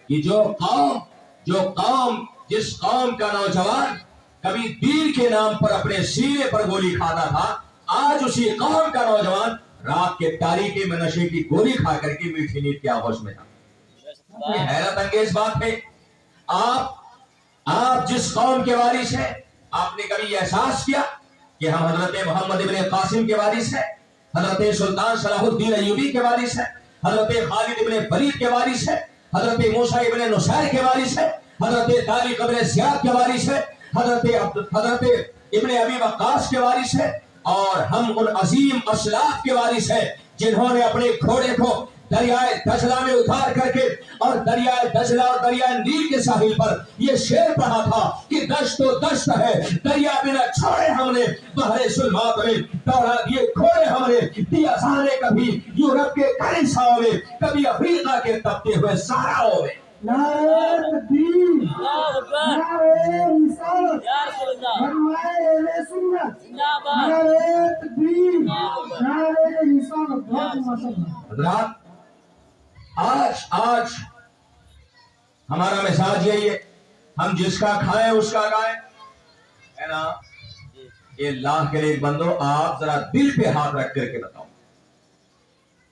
کہ جو قوم جس قوم کا نوجوان کبھی دین کے نام پر اپنے سینے پر گولی کھاتا تھا، آج اسی قوم کا نوجوان رات کے تاریکی میں نشے کی گولی کھا کر کے میٹھی نیند کے آغوش میں تھا۔ یہ حیرت انگیز بات ہے۔ آپ جس قوم کے وارث ہیں، آپ نے کبھی یہ احساس کیا کہ ہم حضرت محمد ابن قاسم کے وارث ہیں، حضرت سلطان صلاح الدین ایوبی کے وارث ہیں، حضرت خالد ابن ولید کے وارث ہیں، حضرت موسیٰ ابن نصیر کے وارث ہیں، حضرت طارق ابن زیاد کے وارث ہیں، حضرت ابن ابی وقاص کے وارث ہیں، اور ہم ان عظیم اسلاف کے وارث ہیں جنہوں نے اپنے گھوڑے کو دریائے دجلہ میں اتار کر کے اور دریائے دجلہ اور دریائے نیل کے ساحل پر یہ شعر پڑھا تھا کہ دشت و دشت ہے دریا بنا چھوڑے ہم نے بحر ظلمات میں دوڑا دیے گھوڑے ہم نے دیا سہارے کبھی یورپ کے کئی ساؤں میں کبھی افریقہ کے تپتے ہوئے صحراؤں میں۔ نعرہ تکبیر، نعرہ رسالت، فرمائے اہل سنت، نعرہ تکبیر، نعرہ رسالت۔ بہت ماشاءاللہ حضرات، آج ہمارا مزاج یہی ہے، ہم جس کا کھائیں اس کا گائیں، ہے نا؟ یہ اللہ کے لیے بندو، آپ ذرا دل پہ ہاتھ رکھ کر کے بتاؤ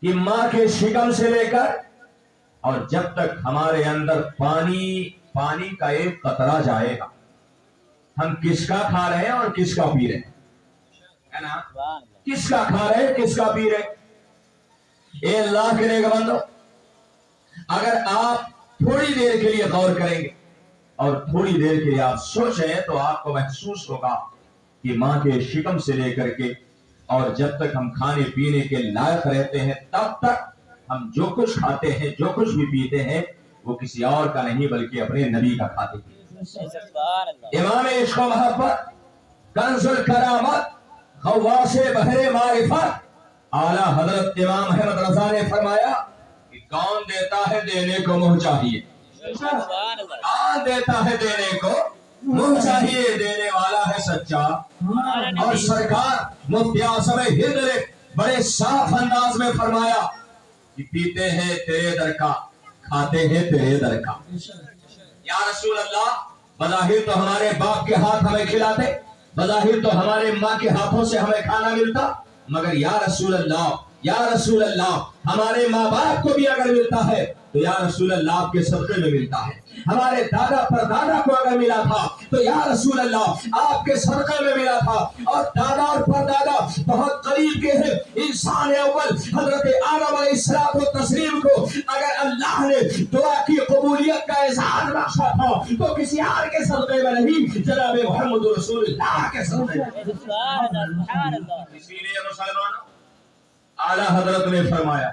کہ ماں کے شکم سے لے کر اور جب تک ہمارے اندر پانی کا ایک قطرہ جائے گا، ہم کس کا کھا رہے ہیں اور کس کا پی رہے ہیں، ہے نا؟ کس کا کھا رہے ہیں کس کا پی رہے ہیں؟ اے اللہ کے نیک بندو، اگر آپ تھوڑی دیر کے لیے غور کریں گے اور تھوڑی دیر کے لیے آپ سوچیں تو آپ کو محسوس ہوگا کہ ماں کے شکم سے لے کر کے اور جب تک ہم کھانے پینے کے لائق رہتے ہیں تب تک ہم جو کچھ کھاتے ہیں جو کچھ بھی پیتے ہیں وہ کسی اور کا نہیں بلکہ اپنے نبی کا کھاتے ہیں۔ امام عشق و محبت، کنز الکرامت، غواص بحر معرفت اعلیٰ حضرت امام احمد رضا نے فرمایا کہ کون دیتا ہے دینے کو منہ چاہیے، کون دیتا ہے دینے کو منہ چاہیے، دینے والا ہے سچا۔ اور سرکار مفتی اعظم ہند نے بڑے صاف انداز میں فرمایا کہ پیتے ہیں تیرے در کا، کھاتے ہیں تیرے در کا۔ یا رسول اللہ، بظاہر تو ہمارے باپ کے ہاتھ ہمیں کھلاتے، بظاہر تو ہمارے ماں کے ہاتھوں سے ہمیں کھانا ملتا، مگر یا رسول اللہ ہمارے ماں باپ کو بھی اگر ملتا ہے تو یا رسول اللہ آپ کے صدقے میں ملتا ہے۔ ہمارے دادا پر دادا کو اگر ملا تھا تو یا رسول اللہ آپ کے صدقے میں ملا تھا، اور دادا اور پر دادا بہت قریب کے ہیں۔ انسان اول حضرت آدم علیہ السلام و تسلیم کو اگر اللہ نے دعا کی قبولیت کا اعزاز بخشا تھا تو کسی اور کے صدقے میں نہیں، جناب محمد رسول اللہ کے صدقے میں۔ اسی لیے مسلمانوں، اعلیٰ حضرت نے فرمایا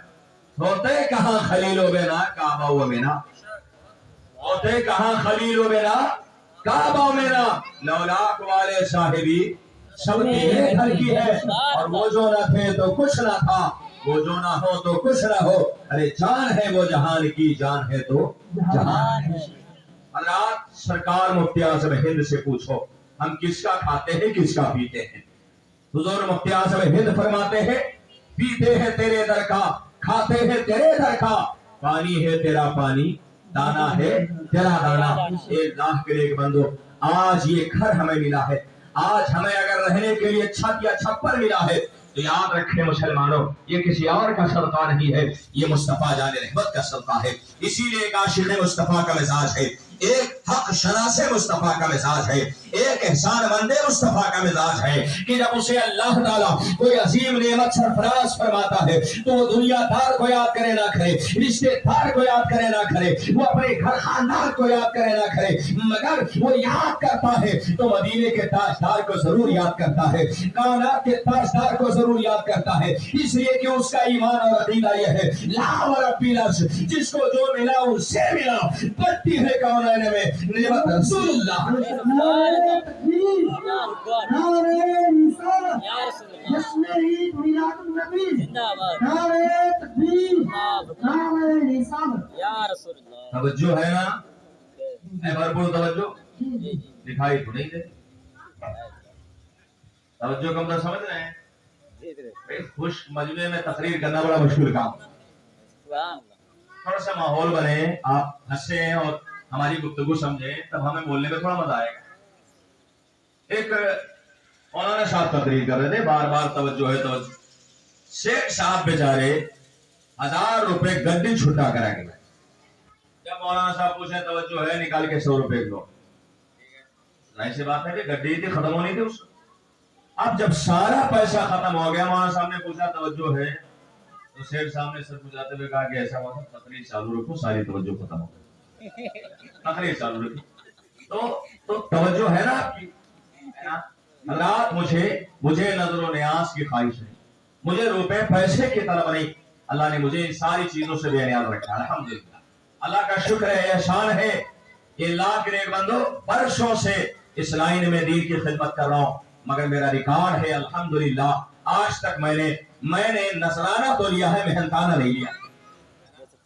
ہوتے کہاں خلیل و بنا کعبہ و منا، ہوتے کہاں خلیل و بنا کعبہ و منا، لولاک والے صاحبی سب تیرے گھر کی ہے، اور وہ جو نہ تھے تو کچھ نہ تھا، وہ جو نہ ہو تو کچھ نہ ہو، ارے جان ہے وہ جہان کی، جان ہے تو جہان ہے۔ حضرات، سرکار مفتی اعظم ہند سے پوچھو ہم کس کا کھاتے ہیں کس کا پیتے ہیں؟ حضور مفتی اعظم ہند فرماتے ہیں پیتے ہیں تیرے در کا، کھاتے ہیں تیرے در کا، پانی ہے تیرا پانی، دانا ہے تیرا دانا۔ اے اللہ کے نیک بندو، آج یہ گھر ہمیں ملا ہے، آج ہمیں اگر رہنے کے لیے چھت یا چھپر ملا ہے تو یاد رکھیں مسلمانوں، یہ کسی اور کا صدقہ نہیں ہے، یہ مصطفیٰ جان رحمت کا صدقہ ہے۔ اسی لیے ایک عاشق مصطفیٰ کا مزاج ہے، ایک حق شناس مصطفیٰ کا مزاج ہے، ایک احسان مند مصطفیٰ کا مزاج ہے کہ جب اسے اللہ تعالیٰ کوئی عظیم نعمت سرفراز فرماتا ہے تو وہ دنیا دار کو یاد کرے نہ کرے، رشتے دار کو یاد کرے نہ کرے، وہ اپنے گھر خاندان کو یاد کرے نہ کرے، مگر وہ یاد کرتا ہے تو مدینے کے تاجدار کو ضرور یاد کرتا ہے، کائنات کے تاجدار کو ضرور یاد کرتا ہے، اس لیے کہ اس کا ایمان اور عقیدہ یہ ہے لا وربی نفس، جس کو جو ملا اس سے ملا، بڑھتی ہے کونین میں نعمت رسول اللہ۔ نعرہ تکبیر، نعرہ رسالت، جشن عید میلاد النبی، نعرہ تکبیر، نعرہ رسالت۔ توجہ ہے نا؟ اے بھرپور توجہ، دکھائی تو نہیں دے، توجہ کم تو سمجھ رہے ہیں؟ خوش مجمع میں تقریر کرنا بڑا مشکل کام، थोड़ा सा माहौल बने, आप हंसे और हमारी गुफ्तगू समझे, तब हमें बोलने में थोड़ा मजा आएगा। एक मौलाना साहब तकरीर कर रहे थे, बार बार तवज्जो है तवज्जो। शेख साहब बेचारे 1000 रुपए गड्डी छुट्टा करा के गए। जब मौलाना साहब पूछे तवज्जो है, निकाल के 100 रुपए लो। जाहिर सी बात है कि गड्डी थी, खत्म होनी थी उसको। अब जब सारा पैसा खत्म हो गया, मौलाना साहब ने पूछा तवज्जो है, तो शेख साहब ने सर बुझाते हुए कहा कि ऐसा हुआ था, तकरीर चालू रखो, सारी तवज्जो खत्म हो गई। तकरीर चालू रखी तो तवज्जो है ना आपकी, है ना? हज़रात, मुझे नजर न्याज की ख्वाहिश है, मुझे रुपए पैसे की तलब नहीं। अल्लाह ने मुझे इन सारी चीजों से बेनियाज रखा, अल्हम्दुलिल्लाह। अल्लाह का शुक्र है, एहसान है। ये अल्लाह के नेक बंदो, वर्षों से इस लाइन में दीन की खिदमत कर रहा हूँ, मगर मेरा रिकॉर्ड है अल्हम्दुलिल्लाह, आज तक मैंने नजराना तो लिया है, मेहनताना नहीं लिया।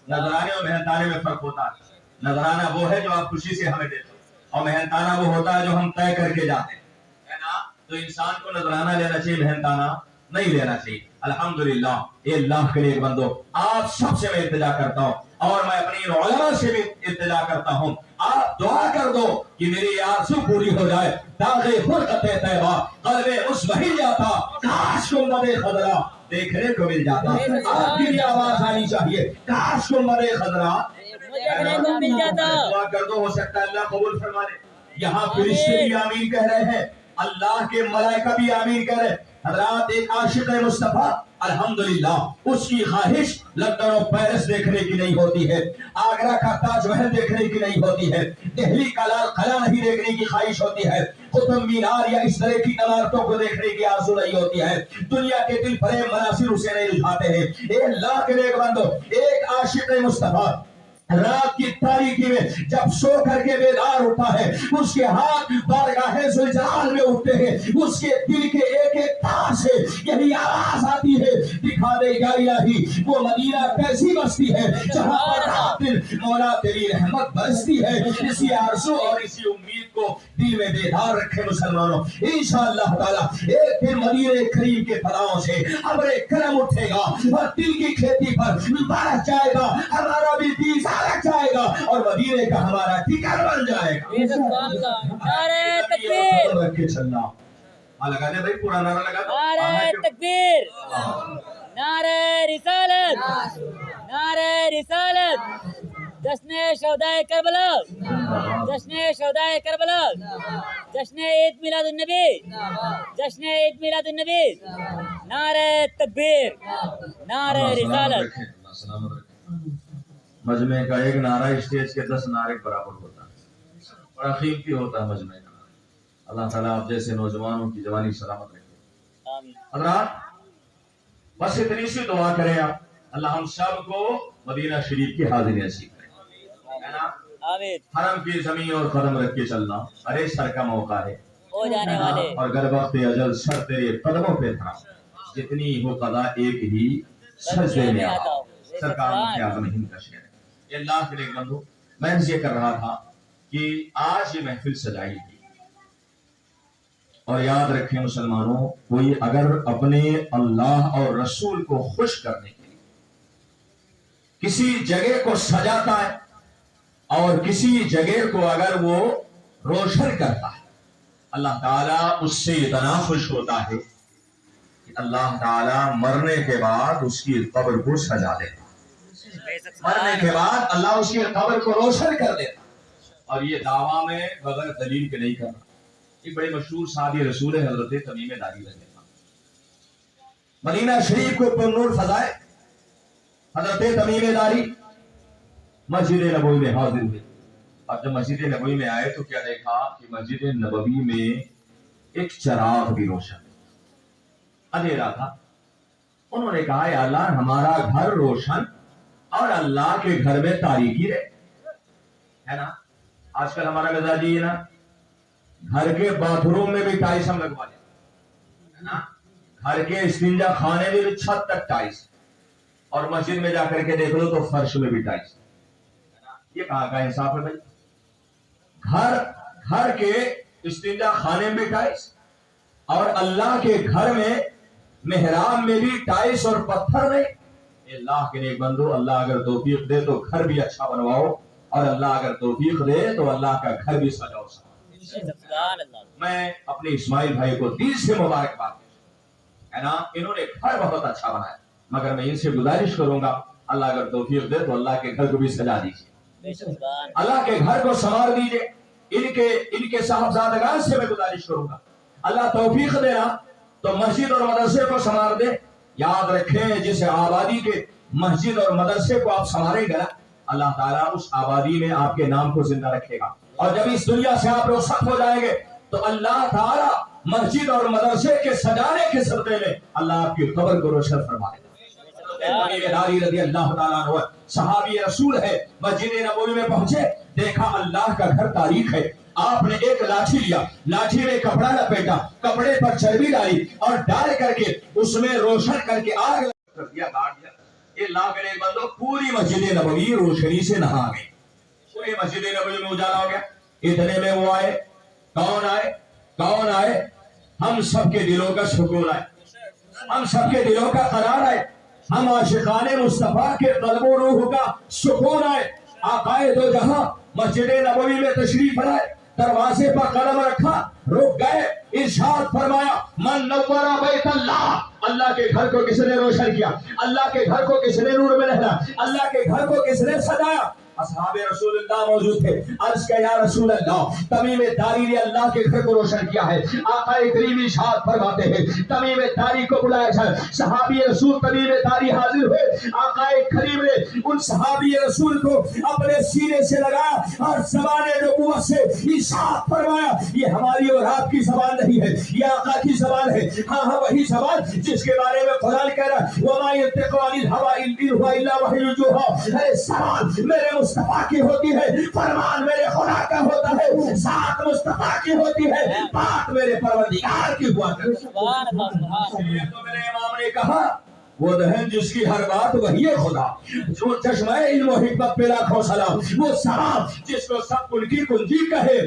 नजराने और मेहनताने में फर्क होता है। नजराना वो है जो आप खुशी से हमें देते हो, और मेहनताना वो होता है जो हम तय करके जाते हैं, है ना? तो इंसान को नजराना लेना चाहिए, मेहनताना नहीं लेना चाहिए। अल्हम्दुलिल्लाह, ये अल्लाह के लिए बंदो, आप सबसे मैं इल्तिजा करता हूँ, और मैं अपनी उलमा से भी इल्तिजा करता हूँ, आप दुआ कर दो कि मेरी आरज़ू पूरी हो जाए। दागे फुरक़ते तैबा क़ल्बे उस वही जाता, काश गुंबदे खज़रा देखने को मिल जाता। आपकी भी आवाज आनी चाहिए, काश गुंबदे खज़रा देखने को मिल जाता। दुआ कर दो, हो सकता है अल्लाह कबूल फरमा ले। यहाँ फरिश्ते भी आमीन कह रहे हैं, अल्लाह के मलाइका भी आमीन कह रहे हैं। हज़रात, एक आशिक मुस्तफा, अल्हम्दुलिल्लाह, उसकी ख्वाहिश लंदन और पेरिस देखने की नहीं होती है, आगरा का ताजमहल देखने की नहीं होती है, दिल्ली का लाल किला नहीं देखने की ख्वाहिश होती है, कुतुब मीनार या इस तरह की इमारतों को देखने की आरज़ू नहीं होती है। दुनिया के दिल फरेब मनासिर उसे नहीं रुझाते हैं। ए अल्लाह के नेक बंदो, एक आशिक मुस्तफा रात की तारीकी में जब सो करके बेदार उठा है, उसके हाथ बारगाहे ज़ुलजलाल में उठते हैं, उसके दिल के एक एक तार से यही आवाज आती है, दिखा देगा इलाही वो मदीना कैसी बस्ती है जहां पर रात दिन मौला तेरी रहमत बरसती है। इसी आरज़ू और इसी उम्मीद को दिल में बेदार रखे मुसलमानों। इंशाअल्लाह ताला एक दिन मदीने करीम के फलाओं से अमरे करम उठेगा और दिल की खेती पर बरस जाएगा, हमारा भी दिल जाएगा और मदीने का हमारा ठिकाना बन जाएगा। नारे तकबीर, रख के चलना। लगा दे भाई, पूरा नारा लगा दो। नारे तकबीर, नारे रिसालत, नारे रिसालत, जश्न शहदाए करबला, जश्न शहदाए करबला, जश्न ईद मिलादुन नबी, जश्न ईद मिलादुन नबी, नारे तकबीर, नारे रिसालत। मजमे का एक नारा स्टेज के 10 नारे बराबर होता है, बड़ा कीमती होता है मजमे का। अल्लाह ताला आप जैसे नौजवानों की जवानी सलामत रखे। हज़रात, बस इतनी सी दुआ करें आप, अल्लाह हम सब को मदीना शरीफ की हाजिरी नसीब करे, है ना? आमीन। हरम की जमीन और कदम रख के चलना, अरे सर का मौका है हो जाने वाले, और गर वक्त अजल सर तेरे कदमों पे था, जितनी हो कदा एक ही सजदे में आता। सरकार आज़म हिंद का शेर है। ये अल्लाह के नेक बंदो, मैं ये कर रहा था कि आज ये महफिल सजाई थी, और याद रखें मुसलमानों, कोई अगर अपने अल्लाह और रसूल को खुश करने के लिए किसी जगह को सजाता है और किसी जगह को अगर वो रोशन करता है, अल्लाह ताला उससे इतना खुश होता है कि अल्लाह ताला मरने के बाद उसकी कब्र को सजा देता, मरने के बाद अल्लाह उसकी कब्र को रोशन कर देता। और ये दावा में बगैर दलील के नहीं करना। एक बड़े मशहूर सादी रसूल है हजरत तमीम दारी मदीना शरीफ को पुरनूर फजाए हजरत तमीम दारी मस्जिद नबवी में हाजिर हुए, और जब मस्जिद नबवी में आए तो क्या देखा कि मस्जिद नबवी में एक चिराग भी रोशन, अंधेरा था। उन्होंने कहा, या अल्लाह, हमारा घर रोशन और अल्लाह के घर में तारीकी है ना? आजकल हमारा मिजाज ये ना, घर के बाथरूम में भी टाइल्स हम लगवा लें, है ना? घर के इस्तिंजा खाने में भी छत तक टाइल्स, और मस्जिद में जाकर के देख लो तो फर्श में भी टाइल्स। ये कहाँ का इंसाफ है भाई? घर के इस्तिंजा खाने में भी टाइल्स, और अल्लाह के घर में मेहराब में भी टाइल्स और पत्थर में। अल्लाह के नेक बंदो, अल्लाह अगर तौफीक दे तो घर भी अच्छा बनवाओ, और अल्लाह अगर तौफीक दे तो अल्लाह का घर भी सजाओ। सुभान अल्लाह। मैं अपने इस्माइल भाई को दिल से मुबारकबाद है ना, इन्होंने घर बहुत अच्छा बनाया, मगर मैं इनसे गुजारिश करूंगा अल्लाह अगर तौफीक दे तो अल्लाह के घर को भी सजा दीजिए, सुभान अल्लाह के घर को संवार दीजिए। इनके साहबजादगान से मैं गुजारिश करूंगा अल्लाह तौफीक देना तो मस्जिद और मदरसे को संवार दे। याद रखें, जिस आबादी के मस्जिद और मदरसे को आप संवारेंगे ना, अल्लाह ताला उस आबादी में आपके नाम को जिंदा रखेगा। और जब इस दुनिया से आप रुखसत हो जाएंगे तो अल्लाह ताला मस्जिद और मदरसे के सजाने के सदक़े में अल्लाह आपकी कब्र को रोशन फरमाएगा। रज़ी अल्लाह ताला अन्हु सहाबी रसूल है, मस्जिद नबवी में पहुंचे, देखा अल्लाह का घर तारीख है। आपने एक लाठी लिया, लाठी में कपड़ा लपेटा, कपड़े पर चर्बी डाली और डाल करके उसमें रोशन करके आग कर दिया, गाड़ दिया। ये अल्लाह के नेक बंदो, पूरी मस्जिद नबवी रोशनी से नहा गई, पूरी मस्जिद नबवी में उजाला हो गया। इतने में वो आए, कौन आए? कौन आए? हम सबके दिलों का सुकून आए, हम सबके दिलों का करार आए, हम आशिकाने मुस्तफा के क़ल्ब और रूह का सुकून आए। आकाए दो जहां मस्जिद नबवी में तशरीफ लाए, दरवाजे पर कदम रखा, रुक गए, इरशाद फरमाया, मन नव्वरा बैत अल्लाह, अल्लाह के घर को किसने रोशन किया, अल्लाह के घर को किसने नूर में लहरा, अल्लाह के घर को किसने सजाया? असहाबे रसूलुल्लाह मौजूद थे। अर्ज किया, या रसूल अल्लाह, तमीम दारी ने अल्लाह के घर को रोशन किया है। आका करीम इरशाद फरमाते हैं, तमीम दारी को बुलाया जाए। सहाबी रसूल तमीम दारी हाजिर हुए। आका करीम ने उन सहाबी रसूल को अपने सीने से लगाया और ज़बाने नबूवत से इरशाद फरमाया, ये हमारी और आपकी ज़बान नहीं है, ये आका की ज़बान है। हाँ हाँ, वही ज़बान जिसके बारे में कुरान कह रहा है, वमा यंतिकु अनिल हवा इन हुवा इल्ला वह्युन यूहा। अरे ज़बान मेरे मुस्तफा की होती है, फरमान मेरे खुदा का होता है, साथ मुस्तफा की होती है, बात मेरे परवरदिगार की हुआ करती है। सुभान अल्लाह। सुभान ये तो मेरे इमाम ने कहा, वो दहन जिसकी हर बात वही है खुदा, जो चश्मा इल्म व हिकमत पे लाखों सलाम, वो सलाम जिसको सब कुल की कुंजी कहे,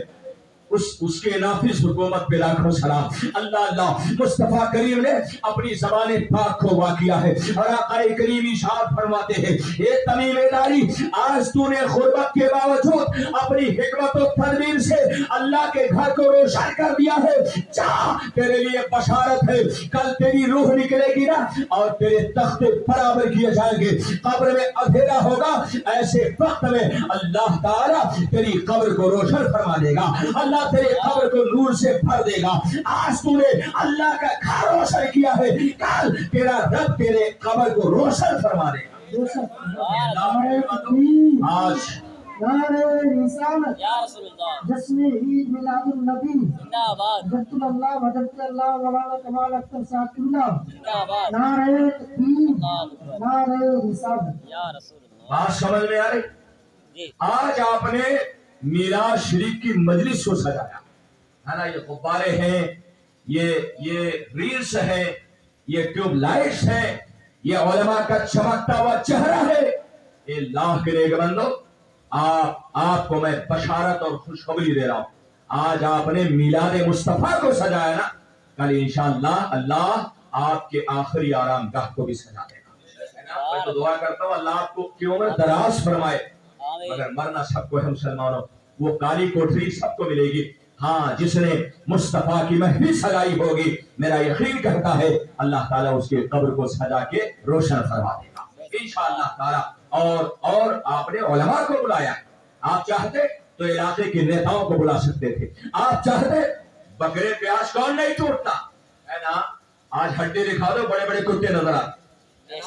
उसके नाफिज हुकूमत पे लाखों सलाम। अल्लाह अल्लाह मुस्तफा करीम ने अपनी ज़बान पाक को वाकिया है और आका करीम इरशाद फरमाते हैं, ये तमीम दारी, आज तूने गुर्बत के बावजूद अपनी हिकमत और तदबीर से अल्लाह के घर को रोशन कर दिया है। जा, तेरे लिए बशारत है, कल तेरी रूह निकलेगी ना और तेरे तख्ते बराबर किए जाएंगे, कब्र में अंधेरा होगा, ऐसे वक्त में अल्लाह ताला तेरी कब्र को रोशन फरमा देगा, अल्लाह तेरे कब्र को नूर से भर देगा। आज तूने अल्लाह का घर रोशन किया है, कल तेरा रब तेरे कब्र को रोशन फरमा देगा। आज नारे रिसालत, या रसूलुल्लाह, जश्न ईद मिलादुन नबी, जिंदाबाद अल्लाह वदल्लाह वला कमाल अख्तर साकिल्लाह, जिंदाबाद, नारे तकबीर, अल्लाहु अकबर, नारे रिसालत। या रसूलुल्लाह। बात समझ में आ रही? जी आज आपने मीलाद शरीफ की मजलिस को सजाया है ना, ये गुब्बारे हैं, ये रील्स है, ये ट्यूबलाइट्स है, ये उलमा का चमकता हुआ चेहरा है। ये अल्लाह के नेक बंदो, आपको मैं बशारत और खुशखबरी दे रहा हूं, आज आपने मीलाद मुस्तफा को सजाया ना, कल इंशाअल्लाह अल्लाह आपके आखिरी आराम गाह को भी सजा देगा, है ना। मैं तो दुआ करता हूँ अल्लाह आपको की उम्र दराज फरमाए, मगर मरना सबको है मुसलमानों, वो काली कोठरी सबको मिलेगी। हाँ, जिसने मुस्तफा की महफिल सजाई होगी, मेरा यकीन करता है अल्लाह ताला उसके कब्र को सजा के रोशन फरमा देगा इंशाअल्लाह ताला। और आपने उलमा को बुलाया, आप चाहते तो इलाके के नेताओं को बुला सकते थे, आप चाहते बकरे पे आज कौन नहीं टूटता है ना, आज हड्डी दिखा दो, बड़े बड़े कुत्ते नजर आते,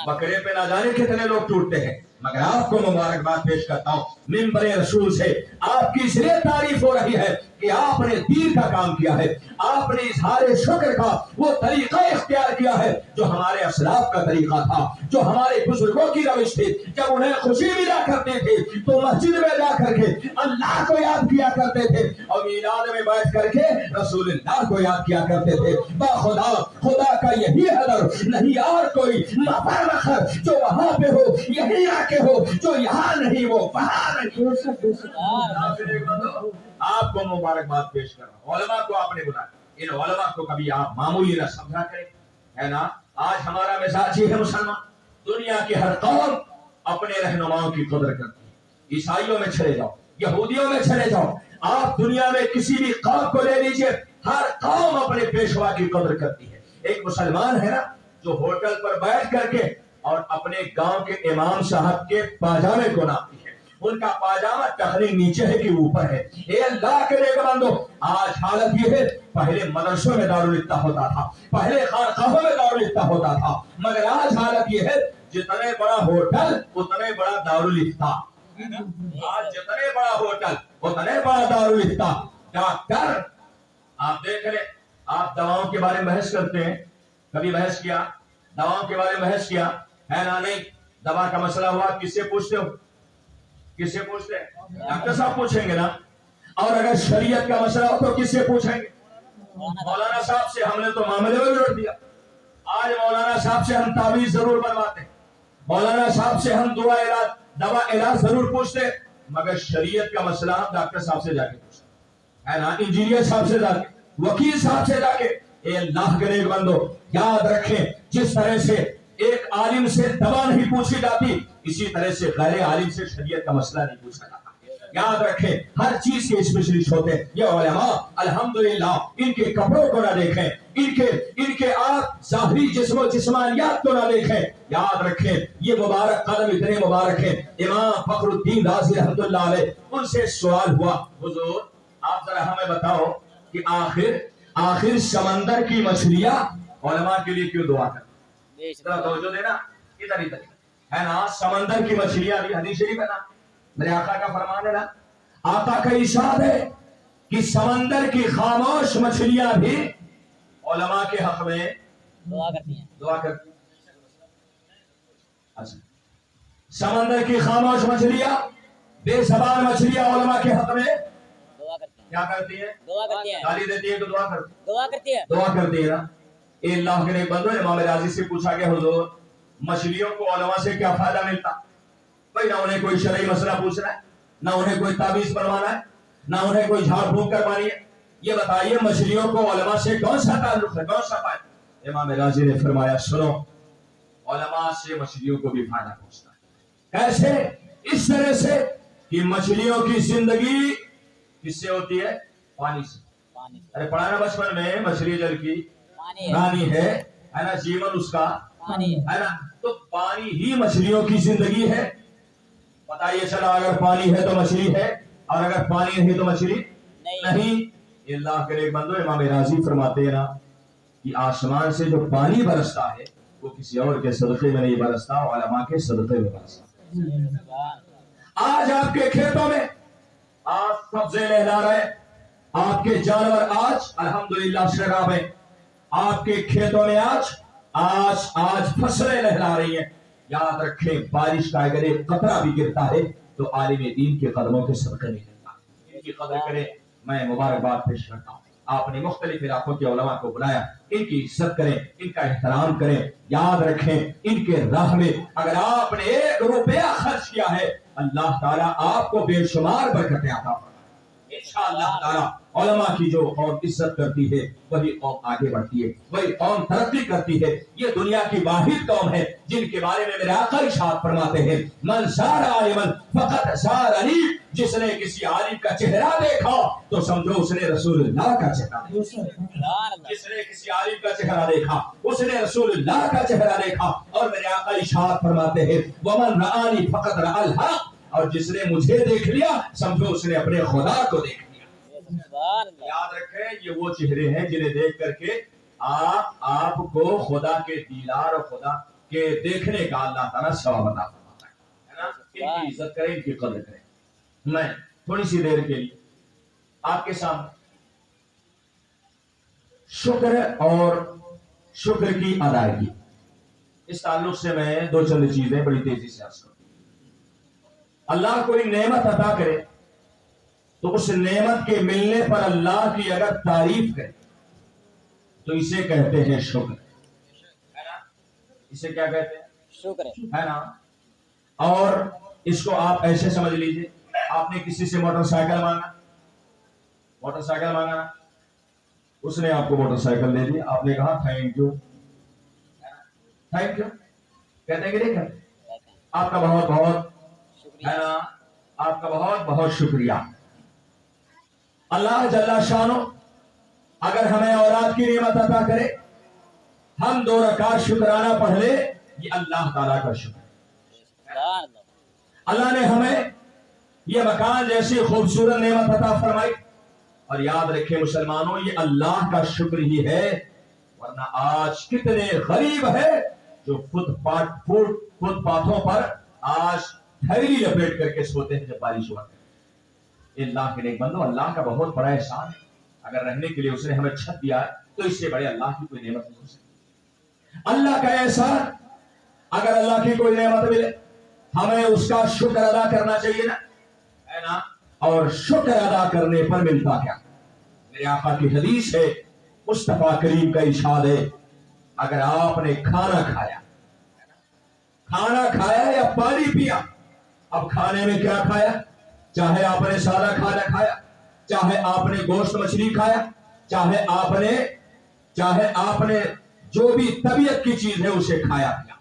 बकरे पे ना जाने कितने लोग टूटते हैं, मगर आपको मुबारकबाद पेश करता हूँ मिंबरे रसूल से, आपकी इसलिए तारीफ हो रही है कि आपने दीन का काम किया है, आपने इज़हारे शुक्र का वो तरीका इख्तियार किया है जो हमारे असलाफ का तरीका था, जो हमारे बुजुर्गों की रविश थी। जब उन्हें खुशी मिला करते थे तो मस्जिद में जा करके अल्लाह को याद किया करते थे और मीलाद में बैठ करके रसूलुल्लाह को याद किया करते थे। खुदा खुदा का यही हदर, नहीं और कोई मफर जो वहां पे हो, यही आके हो, जो यहाँ नहीं वो वहां नहीं। आपको मुबारकबाद पेश कर रहा हूं, उलमा को आपने बुलाया, इन उलमा को कभी आप मामूली न समझा करें, है ना। आज हमारा मिजाज ही है मुसलमान, दुनिया की हर कौम अपने रहनुमाओं की कदर करती है। ईसाइयों में चले जाओ, यहूदियों में चले जाओ, आप दुनिया में किसी भी कौम को ले लीजिए, हर कौम अपने पेशवा की कदर करती है। एक मुसलमान है ना जो होटल पर बैठ करके और अपने गांव के इमाम साहब के पाजामे को नापती है, उनका पाजामा टखने नीचे है कि ऊपर है। ये अल्लाह के नेकबंदो, आज हालत ये है, पहले मदरसों में दारुल इफ्ता होता था, पहले खानकाहों में दारुल इफ्ता होता था, मगर आज हालत ये है, जितने बड़ा होटल उतने बड़ा दारुल इफ्ता। आज जितने बड़ा होटल उतने बड़ा दारुल इफ्ता। डॉक्टर आप देख रहे, आप दवाओं के बारे में बहस करते हैं, कभी बहस किया दवाओं के बारे में बहस किया है ना? नहीं, दवा का मसला हुआ किससे पूछते हो? किससे पूछते हैं? डॉक्टर साहब पूछेंगे ना। और अगर शरीयत का मसला हो तो किससे पूछेंगे? मौलाना साहब से। हमने तो मामले में जोड़ दिया। आज मौलाना साहब से हम तावीज जरूर बनवाते, मौलाना साहब से हम दवा इलाज जरूर पूछते, मगर शरीयत का मसला हम डॉक्टर साहब से जाके पूछते है ना, इंजीनियर साहब से जाके, वकील साहब से जाके। ए अल्लाह के नेक बंदो, याद रखें, जिस तरह से एक आलिम से दवा नहीं पूछी जाती, इसी तरह से गैर आलिम से शरीयत का मसला नहीं पूछा जाता। याद रखें, हर चीज के स्पेशलिस्ट होते हैं ये उलमा। अल्हम्दुलिल्लाह, इनके कपड़ों को ना देखें, इनके आप जाहिरी जिस्मानियात को ना देखें। याद रखें, ये मुबारक कदम इतने मुबारक हैं। इमाम फखरुद्दीन राज़ी रहमतुल्लाह अलैह, उनसे सवाल हुआ, हुजूर आप जरा हमें बताओ कि आखिर समंदर की मछलियां उलमा के लिए क्यों दुआ करती? जरा तवज्जो देना, इधर है ना। समंदर की मछलियां भी हदीस शरीफ है ना, मेरे आका का फरमान है ना, आका का इरशाद है कि समंदर की खामोश मछलियां भी उलमा के हक में दुआ करती हैं। अच्छा, समंदर की खामोश मछलियां, बेज़बान मछलियां उलमा के हक में क्या करती है? गाली देती है तो दुआ करती है ना। अल्लाह के नेक बंदो, इमाम राजी से पूछा गया, हुजूर मछलियों को उलमा से क्या फायदा मिलता? भाई ना उन्हें कोई शरई मसला पूछना है, ना उन्हें कोई ताबीज बनवाना है, ना उन्हें कोई झाड़ फूंक करवानी है। ये बताइए मछलियों को उलमा से कौन सा ताल्लुक है, कौन सा फायदा? इमाम राजी ने फरमाया, सुनो, उलमा से मछलियों को भी फायदा पहुंचता है। कैसे? इस तरह से कि मछलियों की जिंदगी किससे होती है? पानी से। अरे पढ़ा ना बचपन में, मछली जल की रानी है ना, जीवन उसका पानी है ना। तो पानी ही मछलियों की जिंदगी है। बताइए, चला अगर पानी है तो मछली है, और अगर पानी नहीं तो मछली नहीं। अल्लाह के नेक बंदो, इमाम राजी फरमाते हैं ना कि आसमान से जो पानी बरसता है वो किसी और के सदक़े में नहीं बरसता, उलमा के सदक़े में बरसता। आज आपके खेतों में आज सब्ज़े लहरा रहे, आपके जानवर आज अल्हम्दुलिल्लाह शराब है, आपके खेतों में आज फसलें लहरा रही हैं। याद रखें, बारिश का अगर एक कतरा भी गिरता है तो आलिम दीन के कदमों के सदक़े नहीं गिरता। इनकी कदर करें, मैं मुबारकबाद पेश करता हूँ। आपने मुख्तलिफ इलाकों के उलमा को बुलाया, इनकी इज्जत करें, इनका एहतराम करें। याद रखें, इनके राह में अगर आपने 1 रुपया खर्च किया है, अल्लाह ताला आपको बेशुमार बरकतें अता फरमाएगा इंशाअल्लाह ताला। उलमा की जो कौम इज्जत करती है वही कौम आगे बढ़ती है, वही कौम तरक्की करती है। ये दुनिया की वाहिद कौम है जिनके बारे में मेरे आका इरशाद फरमाते हैं, मन ज़ारा आलिमन फ़क़द ज़ारनी। जिसने किसी आलिम का चेहरा देखा तो समझो उसने रसूलुल्लाह का चेहरा देखा। जिसने किसी आलिम का चेहरा देखा उसने रसूलुल्लाह का चेहरा देखा। और मेरे आका इरशाद फरमाते हैं, वमन रआनी फ़क़द रअल हक़। और जिसने मुझे देख लिया समझो उसने अपने खुदा को देख लिया। याद रखें, ये वो चेहरे हैं जिन्हें देख करके आपको खुदा के दीदार और खुदा के देखने का अल्लाह ताला सवाब अता फरमाता है ना। इनकी इज्जत करें, इनकी कदर करें। मैं थोड़ी सी देर के लिए आपके सामने शुक्र और शुक्र की अदायगी, इस ताल्लुक से मैं 2 चंद चीजें बड़ी तेजी से अर्ज करूं। अल्लाह कोई नेमत अता करे तो उस नेमत के मिलने पर अल्लाह की अगर तारीफ करे तो इसे कहते हैं शुक्र, है ना। इसे क्या कहते हैं? शुक्र, है ना। और इसको आप ऐसे समझ लीजिए, आपने किसी से मोटरसाइकिल मांगा, उसने आपको मोटरसाइकिल दे दी, आपने कहा थैंक यू। कहते हैं कि नहीं कहते? आपका बहुत बहुत है शुक्रिया ना, आपका बहुत बहुत शुक्रिया। अल्लाह जल्ला शानो अगर हमें औलाद की नेमत अता करे, हम 2 रकात शुक्राना पढ़ ले, ये अल्लाह ताला का शुक्र है। सुभान अल्लाह अल्लाह ने हमें ये मकान जैसी खूबसूरत नेमत अता फरमाई। और याद रखे मुसलमानों, ये अल्लाह का शुक्र ही है, वरना आज कितने गरीब है जो फुटपाथों पर आज थैली लपेट करके सोते हैं जब बारिश हुआ। अल्लाह के नेक बंदो, अल्लाह का बहुत बड़ा एहसान है। अगर रहने के लिए उसने हमें छत दिया है तो इससे बड़े अल्लाह की कोई नेमत नहीं हो सकती। अल्लाह का एहसान, अगर अल्लाह की कोई नेमत मिले हमें उसका शुक्र अदा करना चाहिए ना, है ना। और शुक्र अदा करने पर मिलता क्या? मेरे आका की हदीस है, मुस्तफा करीम का इरशाद है, अगर आपने खाना खाया या पानी पिया, अब खाने में क्या खाया, चाहे आपने सादा खाना खाया, चाहे आपने गोश्त मछली खाया, चाहे आपने जो भी तबीयत की चीज है उसे खाया पिया,